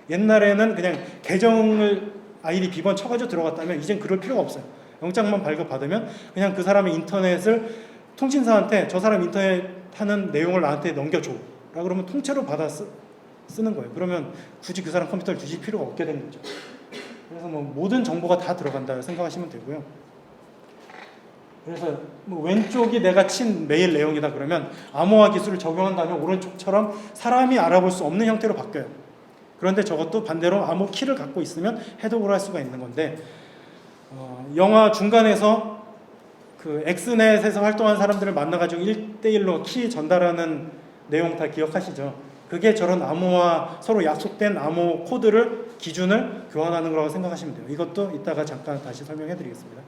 옛날에는 그냥 계정을 아이디 비번 쳐가지고 들어갔다면 이젠 그럴 필요가 없어요. 영장만 발급받으면 그냥 그 사람의 인터넷을 통신사한테 저 사람 인터넷 하는 내용을 나한테 넘겨줘 라고 그러면 통째로 받아 쓰는 거예요. 그러면 굳이 그 사람 컴퓨터를 뒤질 필요가 없게 되는 거죠. 그래서 모든 정보가 다 들어간다 생각하시면 되고요. 그래서 왼쪽이 내가 친 메일 내용이다 그러면 암호화 기술을 적용한다면 오른쪽처럼 사람이 알아볼 수 없는 형태로 바뀌어요. 그런데 저것도 반대로 암호 키를 갖고 있으면 해독을 할 수가 있는 건데, 영화 중간에서 그 엑스넷에서 활동한 사람들을 만나가지고 1대1로 키 전달하는 내용 다 기억하시죠? 그게 저런 암호화, 서로 약속된 암호 코드를, 기준을 교환하는 거라고 생각하시면 돼요. 이것도 이따가 잠깐 다시 설명해 드리겠습니다.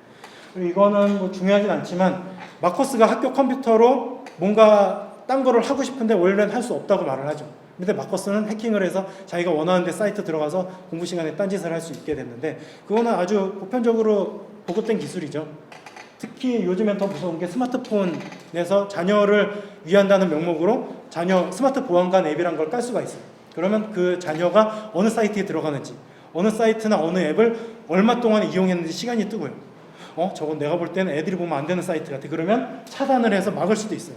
그리고 이거는 중요하진 않지만, 마커스가 학교 컴퓨터로 뭔가 딴 거를 하고 싶은데 원래는 할 수 없다고 말을 하죠. 근데 마커스는 해킹을 해서 자기가 원하는 데 사이트 들어가서 공부 시간에 딴짓을 할 수 있게 됐는데, 그거는 아주 보편적으로 보급된 기술이죠. 특히 요즘엔 더 무서운 게 스마트폰에서 자녀를 위한다는 명목으로 자녀 스마트 보안관 앱이란 걸 깔 수가 있어요. 그러면 그 자녀가 어느 사이트에 들어가는지, 어느 사이트나 어느 앱을 얼마 동안 이용했는지 시간이 뜨고요. 저건 내가 볼 때는 애들이 보면 안 되는 사이트 같아. 그러면 차단을 해서 막을 수도 있어요.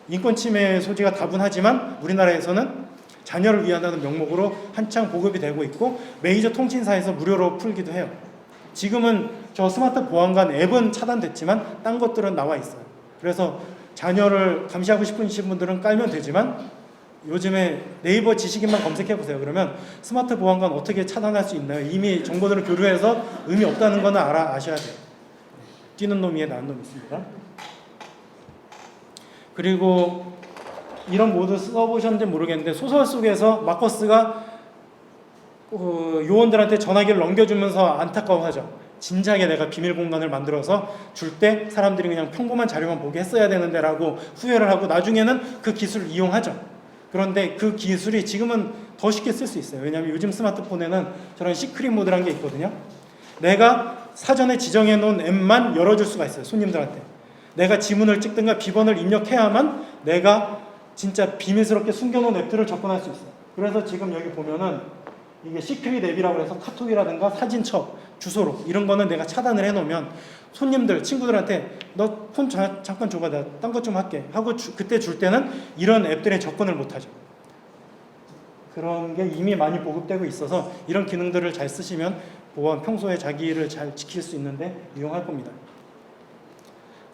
인권 침해 소지가 다분하지만 우리나라에서는 자녀를 위한다는 명목으로 한창 보급이 되고 있고, 메이저 통신사에서 무료로 풀기도 해요. 지금은 저 스마트 보안관 앱은 차단됐지만 딴 것들은 나와 있어요. 그래서 자녀를 감시하고 싶으신 분들은 깔면 되지만, 요즘에 네이버 지식인만 검색해 보세요. 그러면 스마트 보안관 어떻게 차단할 수 있나요? 이미 정보들을 교류해서 의미 없다는 거는 아셔야 돼요. 뛰는 놈 위에 나은 놈이 있습니다. 그리고 이런 모드 써보셨는지 모르겠는데, 소설 속에서 마커스가 요원들한테 전화기를 넘겨주면서 안타까워하죠. 진작에 내가 비밀 공간을 만들어서 줄 때 사람들이 그냥 평범한 자료만 보게 했어야 되는데 라고 후회를 하고 나중에는 그 기술을 이용하죠. 그런데 그 기술이 지금은 더 쉽게 쓸 수 있어요. 왜냐하면 요즘 스마트폰에는 저런 시크릿 모드라는 게 있거든요. 내가 사전에 지정해 놓은 앱만 열어줄 수가 있어요. 손님들한테. 내가 지문을 찍든가 비번을 입력해야만 내가 진짜 비밀스럽게 숨겨놓은 앱들을 접근할 수 있어요. 그래서 지금 여기 보면은 이게 시크릿 앱이라고 해서 카톡이라든가 사진첩, 주소록 이런 거는 내가 차단을 해놓으면 손님들, 친구들한테 너 폰 잠깐 줘봐, 내가 딴 것 좀 할게 하고 그때 줄 때는 이런 앱들에 접근을 못하죠. 그런 게 이미 많이 보급되고 있어서 이런 기능들을 잘 쓰시면 평소에 자기를 잘 지킬 수 있는데 유용할 겁니다.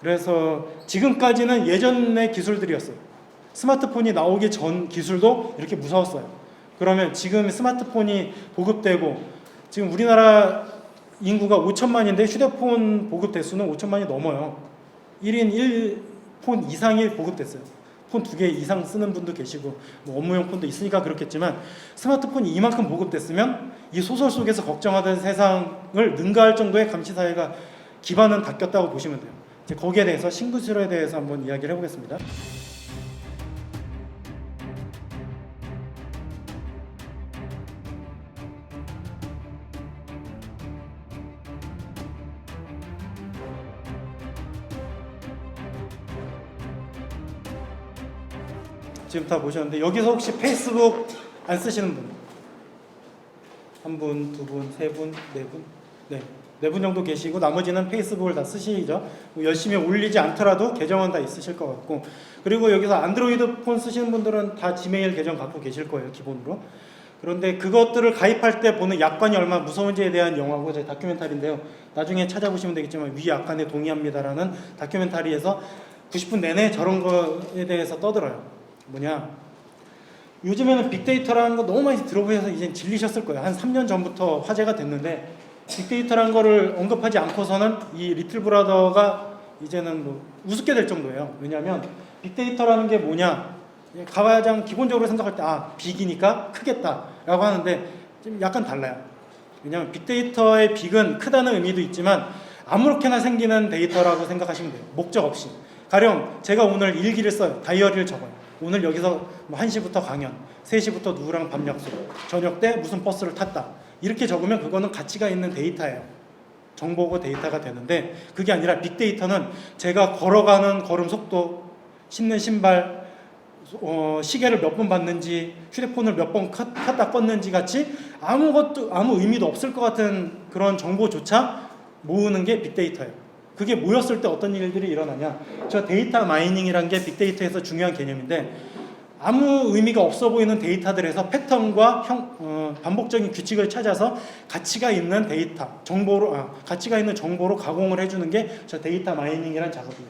그래서 지금까지는 예전의 기술들이었어요. 스마트폰이 나오기 전 기술도 이렇게 무서웠어요. 그러면 지금 스마트폰이 보급되고, 지금 우리나라 인구가 5천만인데 휴대폰 보급 대수는 5천만이 넘어요. 1인 1폰 이상이 보급됐어요. 폰 2개 이상 쓰는 분도 계시고 업무용 폰도 있으니까 그렇겠지만, 스마트폰이 이만큼 보급됐으면 이 소설 속에서 걱정하던 세상을 능가할 정도의 감시사회가 기반은 닦였다고 보시면 돼요. 이제 거기에 대해서 신기술에 대해서 한번 이야기를 해보겠습니다. 지금 다 보셨는데, 여기서 혹시 페이스북 안 쓰시는 분? 한 분, 두 분, 세 분, 네 분? 네 분 정도 계시고, 나머지는 페이스북을 다 쓰시죠. 열심히 올리지 않더라도 계정은 다 있으실 것 같고, 그리고 여기서 안드로이드 폰 쓰시는 분들은 다 지메일 계정 갖고 계실 거예요, 기본으로. 그런데 그것들을 가입할 때 보는 약관이 얼마나 무서운지에 대한 영화고 제 다큐멘터리인데요. 나중에 찾아보시면 되겠지만 위 약관에 동의합니다라는 다큐멘터리에서 90분 내내 저런 거에 대해서 떠들어요. 뭐냐, 요즘에는 빅데이터라는 거 너무 많이 들어보셔서 이제 질리셨을 거예요. 한 3년 전부터 화제가 됐는데 빅데이터라는 거를 언급하지 않고서는 이 리틀 브라더가 이제는 뭐 우습게 될 정도예요. 왜냐하면 빅데이터라는 게 뭐냐, 가장 기본적으로 생각할 때 빅이니까 크겠다라고 하는데 좀 약간 달라요. 왜냐하면 빅데이터의 빅은 크다는 의미도 있지만 아무렇게나 생기는 데이터라고 생각하시면 돼요. 목적 없이. 가령 제가 오늘 일기를 써요. 다이어리를 적어요. 오늘 여기서 뭐 1시부터 강연, 3시부터 누구랑 밥 약속, 저녁 때 무슨 버스를 탔다. 이렇게 적으면 그거는 가치가 있는 데이터예요. 정보고 데이터가 되는데, 그게 아니라 빅데이터는 제가 걸어가는 걸음 속도, 신는 신발, 시계를 몇 번 봤는지, 휴대폰을 몇 번 켰다 껐는지 같이 아무 의미도 없을 것 같은 그런 정보조차 모으는 게 빅데이터예요. 그게 모였을 때 어떤 일들이 일어나냐, 저 데이터 마이닝이라는 게 빅데이터에서 중요한 개념인데, 아무 의미가 없어 보이는 데이터들에서 패턴과 반복적인 규칙을 찾아서 가치가 있는 가치가 있는 정보로 가공을 해주는 게 저 데이터 마이닝이라는 작업이에요.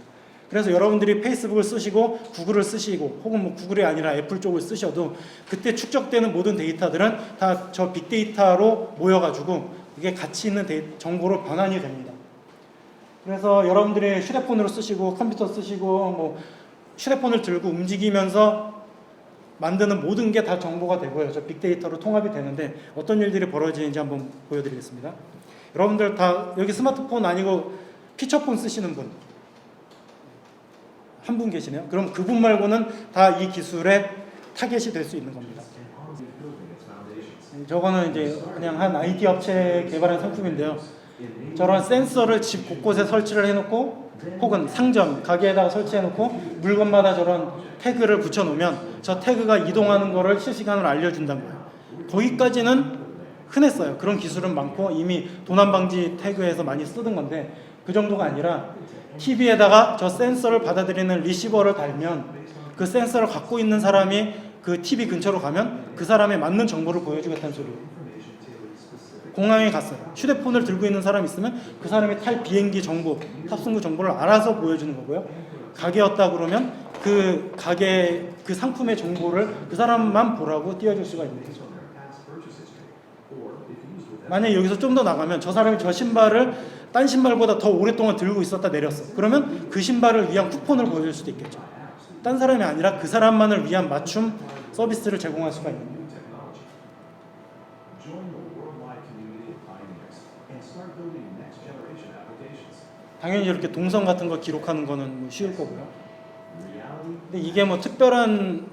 그래서 여러분들이 페이스북을 쓰시고 구글을 쓰시고 혹은 뭐 구글이 아니라 애플 쪽을 쓰셔도 그때 축적되는 모든 데이터들은 다 저 빅데이터로 모여가지고 이게 가치 있는 정보로 변환이 됩니다. 그래서 여러분들이 휴대폰으로 쓰시고 컴퓨터 쓰시고 뭐 휴대폰을 들고 움직이면서 만드는 모든 게 다 정보가 되고요. 저 빅데이터로 통합이 되는데 어떤 일들이 벌어지는지 한번 보여드리겠습니다. 여러분들 다 여기 스마트폰 아니고 피처폰 쓰시는 분 한 분 계시네요. 그럼 그분 말고는 다 이 기술에 타겟이 될 수 있는 겁니다. 저거는 이제 그냥 한 IT 업체에 개발한 상품인데요. 저런 센서를 집 곳곳에 설치를 해놓고 혹은 상점, 가게에다가 설치해놓고 물건마다 저런 태그를 붙여놓으면 저 태그가 이동하는 거를 실시간으로 알려준다는 거예요. 거기까지는 흔했어요. 그런 기술은 많고 이미 도난방지 태그에서 많이 쓰던 건데, 그 정도가 아니라 TV에다가 저 센서를 받아들이는 리시버를 달면 그 센서를 갖고 있는 사람이 그 TV 근처로 가면 그 사람에 맞는 정보를 보여주겠다는 소리예요. 공항에 갔어요. 휴대폰을 들고 있는 사람이 있으면 그 사람이 탈 비행기 정보, 탑승구 정보를 알아서 보여주는 거고요. 가게였다 그러면 그 가게 그 상품의 정보를 그 사람만 보라고 띄워줄 수가 있는 거죠. 만약에 여기서 좀 더 나가면 저 사람이 저 신발을 딴 신발보다 더 오랫동안 들고 있었다 내렸어. 그러면 그 신발을 위한 쿠폰을 보여줄 수도 있겠죠. 딴 사람이 아니라 그 사람만을 위한 맞춤 서비스를 제공할 수가 있는 거예요. 당연히 이렇게 동선 같은 거 기록하는 거는 뭐 쉬울 거고요. 근데 이게 뭐 특별한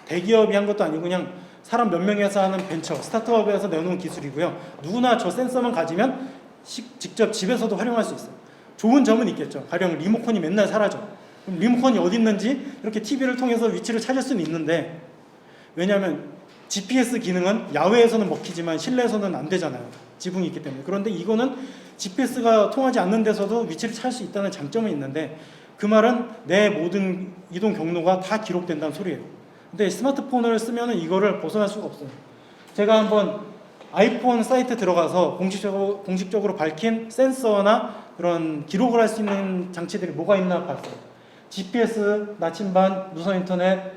대기업이 한 것도 아니고 그냥 사람 몇 명에서 하는 벤처, 스타트업에서 내놓은 기술이고요. 누구나 저 센서만 가지면 직접 집에서도 활용할 수 있어요. 좋은 점은 있겠죠. 가령 리모컨이 맨날 사라져. 그럼 리모컨이 어디 있는지 이렇게 TV를 통해서 위치를 찾을 수는 있는데, 왜냐하면 GPS 기능은 야외에서는 먹히지만 실내에서는 안 되잖아요. 지붕이 있기 때문에. 그런데 이거는 GPS가 통하지 않는 데서도 위치를 찾을 수 있다는 장점은 있는데, 그 말은 내 모든 이동 경로가 다 기록된다는 소리예요. 근데 스마트폰을 쓰면 이거를 벗어날 수가 없어요. 제가 한번 아이폰 사이트 들어가서 공식적으로 밝힌 센서나 그런 기록을 할 수 있는 장치들이 뭐가 있나 봤어요. GPS, 나침반, 무선 인터넷,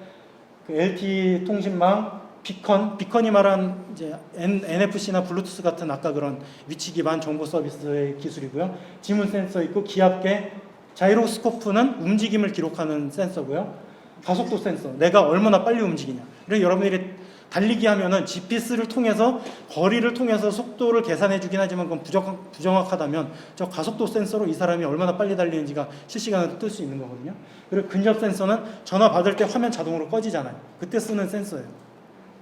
그 LTE 통신망, 비컨이 말한 이제 NFC나 블루투스 같은 아까 그런 위치 기반 정보 서비스의 기술이고요. 지문 센서 있고 기압계, 자이로스코프는 움직임을 기록하는 센서고요. 가속도 센서, 내가 얼마나 빨리 움직이냐. 그래서 여러분들이 달리기 하면은 GPS를 통해서 거리를 통해서 속도를 계산해 주긴 하지만 그건 부정확하다면 저 가속도 센서로 이 사람이 얼마나 빨리 달리는지가 실시간으로 뜰 수 있는 거거든요. 그리고 근접 센서는 전화 받을 때 화면 자동으로 꺼지잖아요. 그때 쓰는 센서예요.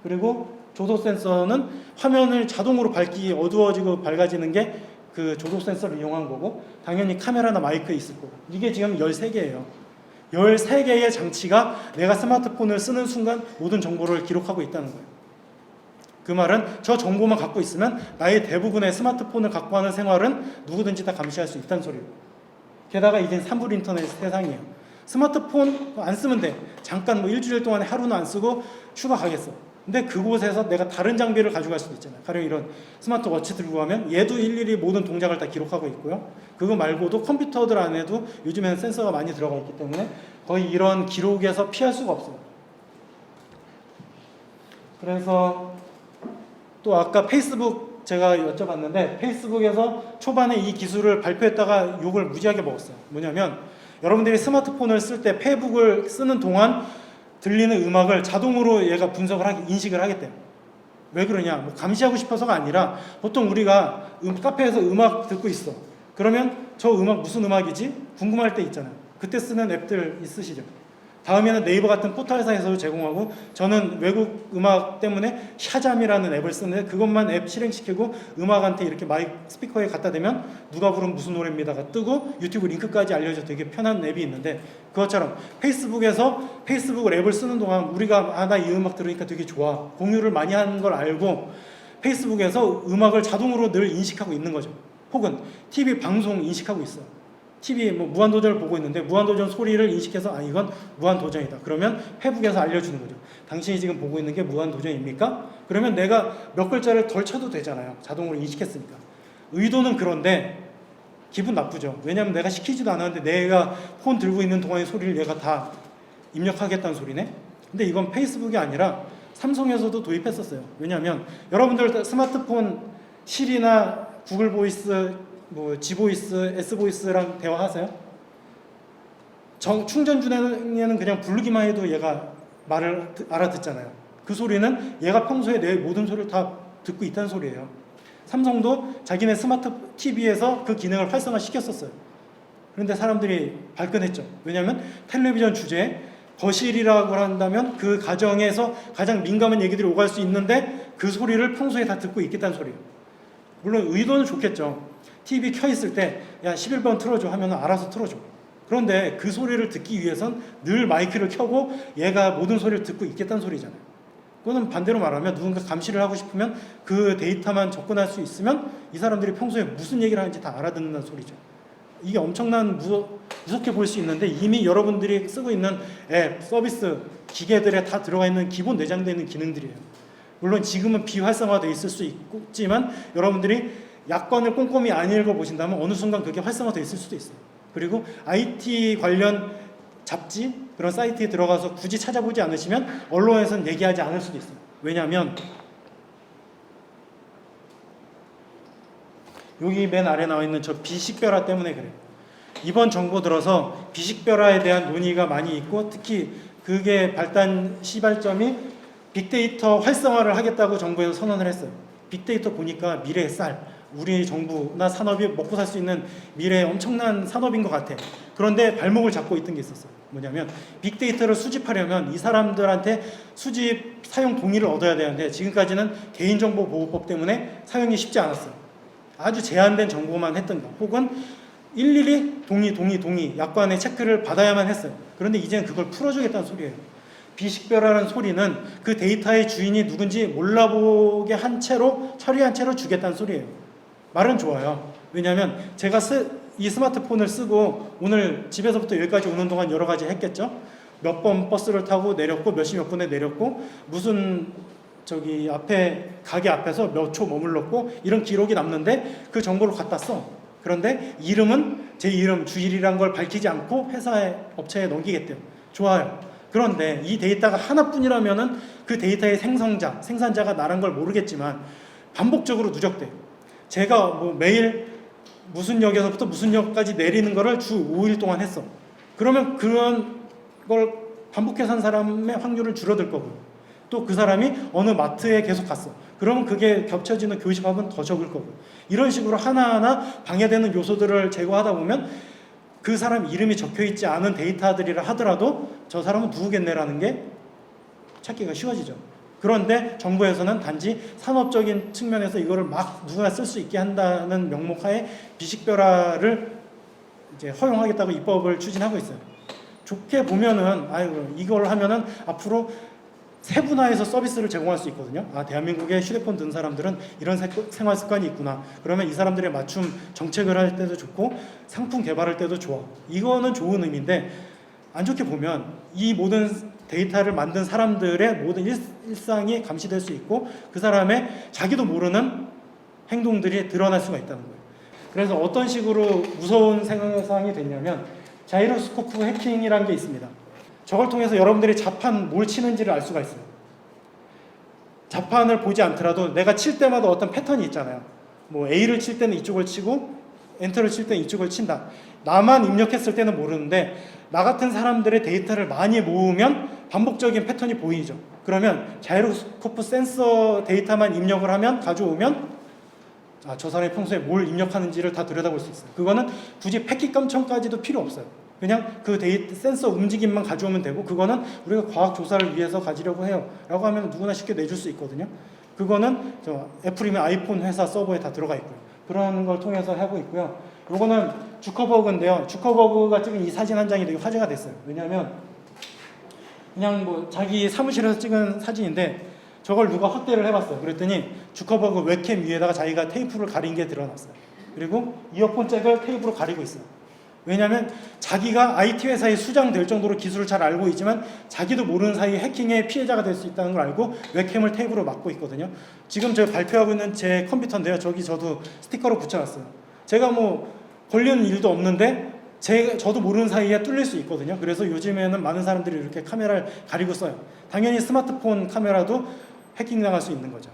그리고 조도 센서는 화면을 자동으로 어두워지고 밝아지는 게 그 조도 센서를 이용한 거고, 당연히 카메라나 마이크 있을 거고. 이게 지금 13개예요. 13개의 장치가 내가 스마트폰을 쓰는 순간 모든 정보를 기록하고 있다는 거예요. 그 말은 저 정보만 갖고 있으면 나의 대부분의 스마트폰을 갖고 하는 생활은 누구든지 다 감시할 수 있다는 소리예요. 게다가 이젠 산불 인터넷 세상이에요. 스마트폰 안 쓰면 돼. 잠깐 뭐 일주일 동안에 하루는 안 쓰고 휴가 가겠어. 근데 그곳에서 내가 다른 장비를 가져갈 수도 있잖아요. 가령 이런 스마트워치 들고 가면 얘도 일일이 모든 동작을 다 기록하고 있고요. 그거 말고도 컴퓨터들 안에도 요즘에는 센서가 많이 들어가 있기 때문에 거의 이런 기록에서 피할 수가 없어요. 그래서 또 아까 페이스북 제가 여쭤봤는데 페이스북에서 초반에 이 기술을 발표했다가 욕을 무지하게 먹었어요. 뭐냐면 여러분들이 스마트폰을 쓸 때 페이북을 쓰는 동안 들리는 음악을 자동으로 얘가 인식을 하겠대요. 왜 그러냐? 뭐 감시하고 싶어서가 아니라 보통 우리가 카페에서 음악 듣고 있어. 그러면 저 음악 무슨 음악이지? 궁금할 때 있잖아요. 그때 쓰는 앱들 있으시죠? 다음에는 네이버 같은 포털사에서 제공하고 저는 외국 음악 때문에 샤잠이라는 앱을 쓰는데 그것만 앱 실행시키고 음악한테 이렇게 마이크 스피커에 갖다 대면 누가 부른 무슨 노래입니다가 뜨고 유튜브 링크까지 알려줘 되게 편한 앱이 있는데 그것처럼 페이스북에서 페이스북 앱을 쓰는 동안 우리가 나 이 음악 들으니까 되게 좋아 공유를 많이 하는 걸 알고 페이스북에서 음악을 자동으로 늘 인식하고 있는 거죠. 혹은 TV 방송 인식하고 있어요. TV 뭐 무한도전을 보고 있는데 무한도전 소리를 인식해서 아 이건 무한도전이다. 그러면 페북에서 알려주는 거죠. 당신이 지금 보고 있는 게 무한도전입니까? 그러면 내가 몇 글자를 덜 쳐도 되잖아요. 자동으로 인식했으니까. 의도는 그런데 기분 나쁘죠. 왜냐하면 내가 시키지도 않았는데 내가 폰 들고 있는 동안의 소리를 얘가 다 입력하겠다는 소리네. 근데 이건 페이스북이 아니라 삼성에서도 도입했었어요. 왜냐하면 여러분들 스마트폰 시리나 구글 보이스 뭐 지보이스, S보이스랑 대화하세요? 충전 중에는 그냥 부르기만 해도 얘가 말을 알아듣잖아요. 그 소리는 얘가 평소에 내 모든 소리를 다 듣고 있다는 소리예요. 삼성도 자기네 스마트 TV에서 그 기능을 활성화시켰었어요. 그런데 사람들이 발끈했죠. 왜냐하면 텔레비전 주제에 거실이라고 한다면 그 가정에서 가장 민감한 얘기들이 오갈 수 있는데 그 소리를 평소에 다 듣고 있겠다는 소리예요. 물론 의도는 좋겠죠. TV 켜있을 때 야 11번 틀어줘 하면 알아서 틀어줘. 그런데 그 소리를 듣기 위해선 늘 마이크를 켜고 얘가 모든 소리를 듣고 있겠다는 소리잖아요. 그거는 반대로 말하면 누군가 감시를 하고 싶으면 그 데이터만 접근할 수 있으면 이 사람들이 평소에 무슨 얘기를 하는지 다 알아듣는다는 소리죠. 이게 엄청난 무섭게 볼 수 있는데 이미 여러분들이 쓰고 있는 앱, 서비스, 기계들에 다 들어가 있는 기본 내장되어 있는 기능들이에요. 물론 지금은 비활성화되어 있을 수 있지만 여러분들이 약관을 꼼꼼히 안 읽어보신다면 어느 순간 그게 활성화되어 있을 수도 있어요. 그리고 IT 관련 잡지 그런 사이트에 들어가서 굳이 찾아보지 않으시면 언론에서는 얘기하지 않을 수도 있어요. 왜냐하면 여기 맨 아래 나와 있는 저 비식별화 때문에 그래요. 이번 정부 들어서 비식별화에 대한 논의가 많이 있고 특히 그게 시발점이 빅데이터 활성화를 하겠다고 정부에서 선언을 했어요. 빅데이터 보니까 미래의 쌀, 우리 정부나 산업이 먹고 살 수 있는 미래의 엄청난 산업인 것 같아. 그런데 발목을 잡고 있던 게 있었어요. 뭐냐면 빅데이터를 수집하려면 이 사람들한테 수집 사용 동의를 얻어야 되는데 지금까지는 개인정보보호법 때문에 사용이 쉽지 않았어요. 아주 제한된 정보만 했던 거 혹은 일일이 동의 약관의 체크를 받아야만 했어요. 그런데 이제는 그걸 풀어주겠다는 소리예요. 비식별화라는 소리는 그 데이터의 주인이 누군지 몰라보게 한 채로 처리한 채로 주겠다는 소리예요. 말은 좋아요. 왜냐하면 제가 이 스마트폰을 쓰고 오늘 집에서부터 여기까지 오는 동안 여러 가지 했겠죠. 몇 번 버스를 타고 내렸고 몇 시 몇 분에 내렸고 무슨 저기 앞에 가게 앞에서 몇 초 머물렀고 이런 기록이 남는데 그 정보를 갖다 써. 그런데 이름은 제 이름 주일이란 걸 밝히지 않고 업체에 넘기겠대요. 좋아요. 그런데 이 데이터가 하나뿐이라면은 그 데이터의 생산자가 나란 걸 모르겠지만 반복적으로 누적돼요. 제가 뭐 매일 무슨 역에서부터 무슨 역까지 내리는 거를 주 5일 동안 했어. 그러면 그런 걸 반복해서 한 사람의 확률은 줄어들 거고 또 그 사람이 어느 마트에 계속 갔어. 그러면 그게 겹쳐지는 교집합은 더 적을 거고 이런 식으로 하나하나 방해되는 요소들을 제거하다 보면 그 사람 이름이 적혀있지 않은 데이터들이라 하더라도 저 사람은 누구겠네라는 게 찾기가 쉬워지죠. 그런데 정부에서는 단지 산업적인 측면에서 이거를 막 누구나 쓸 수 있게 한다는 명목하에 비식별화를 이제 허용하겠다고 입법을 추진하고 있어요. 좋게 보면은 이걸 하면은 앞으로 세분화해서 서비스를 제공할 수 있거든요. 대한민국에 휴대폰 든 사람들은 이런 생활 습관이 있구나. 그러면 이 사람들에 맞춤 정책을 할 때도 좋고 상품 개발할 때도 좋아. 이거는 좋은 의미인데 안 좋게 보면 이 모든 데이터를 만든 사람들의 모든 일상이 감시될 수 있고 그 사람의 자기도 모르는 행동들이 드러날 수가 있다는 거예요. 그래서 어떤 식으로 무서운 상황이 됐냐면 자이로스코프 해킹이라는 게 있습니다. 저걸 통해서 여러분들이 자판 뭘 치는지를 알 수가 있어요. 자판을 보지 않더라도 내가 칠 때마다 어떤 패턴이 있잖아요. 뭐 A를 칠 때는 이쪽을 치고 엔터를 칠 때는 이쪽을 친다. 나만 입력했을 때는 모르는데 나 같은 사람들의 데이터를 많이 모으면 반복적인 패턴이 보이죠. 그러면 자이로스코프 센서 데이터만 입력을 하면 가져오면 저 사람이 평소에 뭘 입력하는지를 다 들여다볼 수 있어요. 그거는 굳이 패킷감청까지도 필요 없어요. 그냥 그 센서 움직임만 가져오면 되고, 그거는 우리가 과학 조사를 위해서 가지려고 해요 라고 하면 누구나 쉽게 내줄 수 있거든요. 그거는 애플이면 아이폰 회사 서버에 다 들어가 있고요. 그런 걸 통해서 하고 있고요. 요거는 주커버그인데요. 주커버그가 찍은 이 사진 한 장이 되게 화제가 됐어요. 왜냐하면 그냥 뭐 자기 사무실에서 찍은 사진인데 저걸 누가 확대를 해봤어요. 그랬더니 주커버그 웹캠 위에다가 자기가 테이프를 가린 게 드러났어요. 그리고 이어폰 잭을 테이프로 가리고 있어요. 왜냐하면 자기가 IT 회사에 수장될 정도로 기술을 잘 알고 있지만 자기도 모르는 사이에 해킹의 피해자가 될 수 있다는 걸 알고 웹캠을 테이프로 막고 있거든요. 지금 제가 발표하고 있는 제 컴퓨터인데요. 저기 저도 스티커로 붙여놨어요. 제가 뭐 걸리는 일도 없는데 저도 모르는 사이에 뚫릴 수 있거든요. 그래서 요즘에는 많은 사람들이 이렇게 카메라를 가리고 써요. 당연히 스마트폰 카메라도 해킹당할 수 있는 거죠.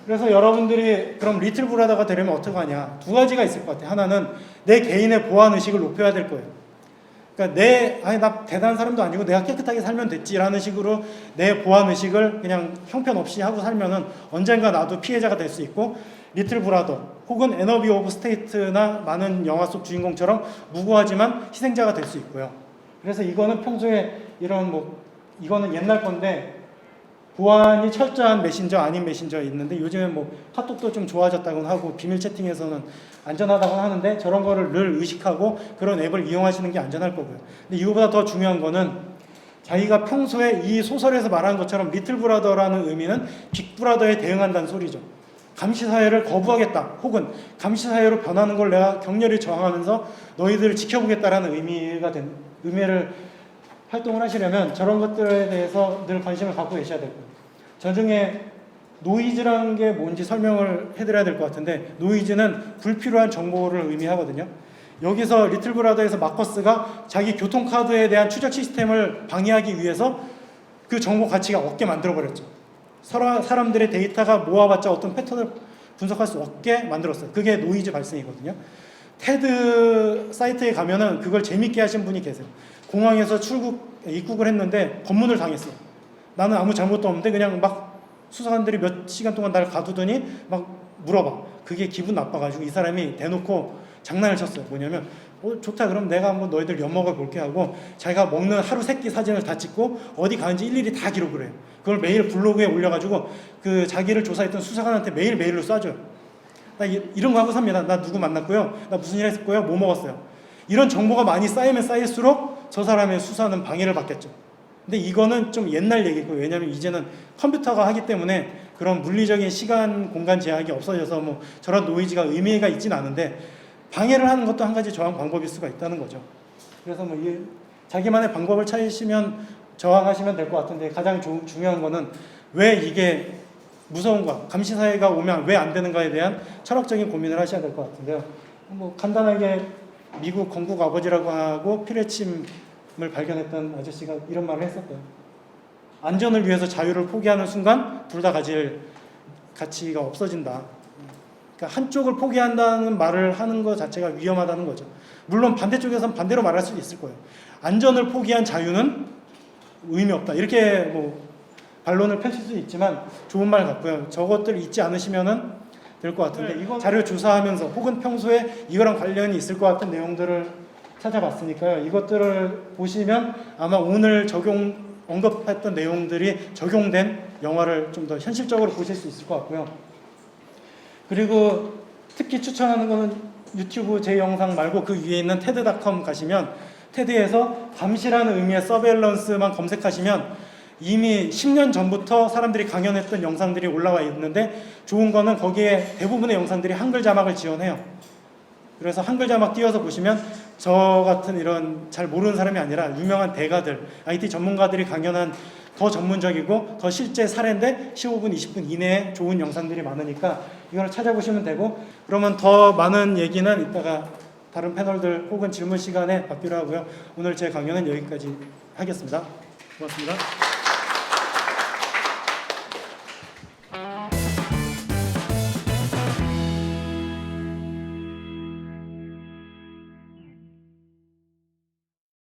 그래서 여러분들이 그럼 리틀 브라더가 되려면 어떻게 하냐? 두 가지가 있을 것 같아요. 하나는 내 개인의 보안 의식을 높여야 될 거예요. 그러니까 나 대단한 사람도 아니고 내가 깨끗하게 살면 됐지라는 식으로 내 보안 의식을 그냥 형편없이 하고 살면은 언젠가 나도 피해자가 될 수 있고, 리틀 브라더 혹은 에너비 오브 스테이트나 많은 영화 속 주인공처럼 무고하지만 희생자가 될 수 있고요. 그래서 이거는 평소에 이거는 옛날 건데 보안이 철저한 메신저 아닌 메신저 있는데, 요즘에 뭐 카톡도 좀 좋아졌다고 하고 비밀 채팅에서는 안전하다고 하는데 저런 거를 늘 의식하고 그런 앱을 이용하시는 게 안전할 거고요. 근데 이거보다 더 중요한 거는 자기가 평소에 이 소설에서 말하는 것처럼 리틀 브라더라는 의미는 빅 브라더에 대응한다는 소리죠. 감시사회를 거부하겠다 혹은 감시사회로 변하는 걸 내가 격렬히 저항하면서 너희들을 지켜보겠다라는 의미를 활동을 하시려면 저런 것들에 대해서 늘 관심을 갖고 계셔야 되고요. 저 중에 노이즈라는 게 뭔지 설명을 해드려야 될 것 같은데, 노이즈는 불필요한 정보를 의미하거든요. 여기서 리틀 브라더에서 마커스가 자기 교통카드에 대한 추적 시스템을 방해하기 위해서 그 정보 가치가 없게 만들어버렸죠. 사람들의 데이터가 모아봤자 어떤 패턴을 분석할 수 없게 만들었어요. 그게 노이즈 발생이거든요. 테드 사이트에 가면은 그걸 재밌게 하신 분이 계세요. 공항에서 입국을 했는데 검문을 당했어요. 나는 아무 잘못도 없는데 그냥 막 수사관들이 몇 시간 동안 날 가두더니 막 물어봐. 그게 기분 나빠가지고 이 사람이 대놓고 장난을 쳤어요. 뭐냐면 좋다, 그럼 내가 한번 너희들 엿먹어 볼게 하고 자기가 먹는 하루 세끼 사진을 다 찍고 어디 가는지 일일이 다 기록을 해요. 그걸 매일 블로그에 올려가지고 그 자기를 조사했던 수사관한테 매일 메일로 쏴줘요. 나 이런 거 하고 삽니다. 나 누구 만났고요, 나 무슨 일 했고요, 뭐 먹었어요. 이런 정보가 많이 쌓이면 쌓일수록 저 사람의 수사는 방해를 받겠죠. 근데 이거는 좀 옛날 얘기고, 왜냐하면 이제는 컴퓨터가 하기 때문에 그런 물리적인 시간 공간 제약이 없어져서 뭐 저런 노이즈가 의미가 있진 않은데 방해를 하는 것도 한 가지 저항 방법일 수가 있다는 거죠. 그래서 뭐 자기만의 방법을 찾으시면 저항하시면 될 것 같은데, 가장 중요한 거는 왜 이게 무서운가, 감시사회가 오면 왜 안 되는가에 대한 철학적인 고민을 하셔야 될 것 같은데요. 뭐 간단하게 미국 건국 아버지라고 하고 피레침을 발견했던 아저씨가 이런 말을 했었대요. 안전을 위해서 자유를 포기하는 순간 둘 다 가질 가치가 없어진다. 그러니까 한쪽을 포기한다는 말을 하는 것 자체가 위험하다는 거죠. 물론 반대쪽에서는 반대로 말할 수도 있을 거예요. 안전을 포기한 자유는 의미 없다. 이렇게 뭐 반론을 펼칠 수 있지만 좋은 말 같고요. 저것들 잊지 않으시면은 될 것 같은데, 이거 자료 조사하면서 혹은 평소에 이거랑 관련이 있을 것 같은 내용들을 찾아봤으니까요. 이것들을 보시면 아마 오늘 언급했던 내용들이 적용된 영화를 좀 더 현실적으로 보실 수 있을 것 같고요. 그리고 특히 추천하는 거는 유튜브 제 영상 말고 그 위에 있는 테드.com 가시면 테드에서 감시라는 의미의 서베일런스만 검색하시면 이미 10년 전부터 사람들이 강연했던 영상들이 올라와 있는데, 좋은 거는 거기에 대부분의 영상들이 한글 자막을 지원해요. 그래서 한글 자막 띄워서 보시면 저 같은 이런 잘 모르는 사람이 아니라 유명한 대가들, IT 전문가들이 강연한 더 전문적이고 더 실제 사례인데 15분, 20분 이내에 좋은 영상들이 많으니까 이걸 찾아보시면 되고, 그러면 더 많은 얘기는 이따가 다른 패널들 혹은 질문 시간에 받기로 하고요. 오늘 제 강연은 여기까지 하겠습니다. 고맙습니다.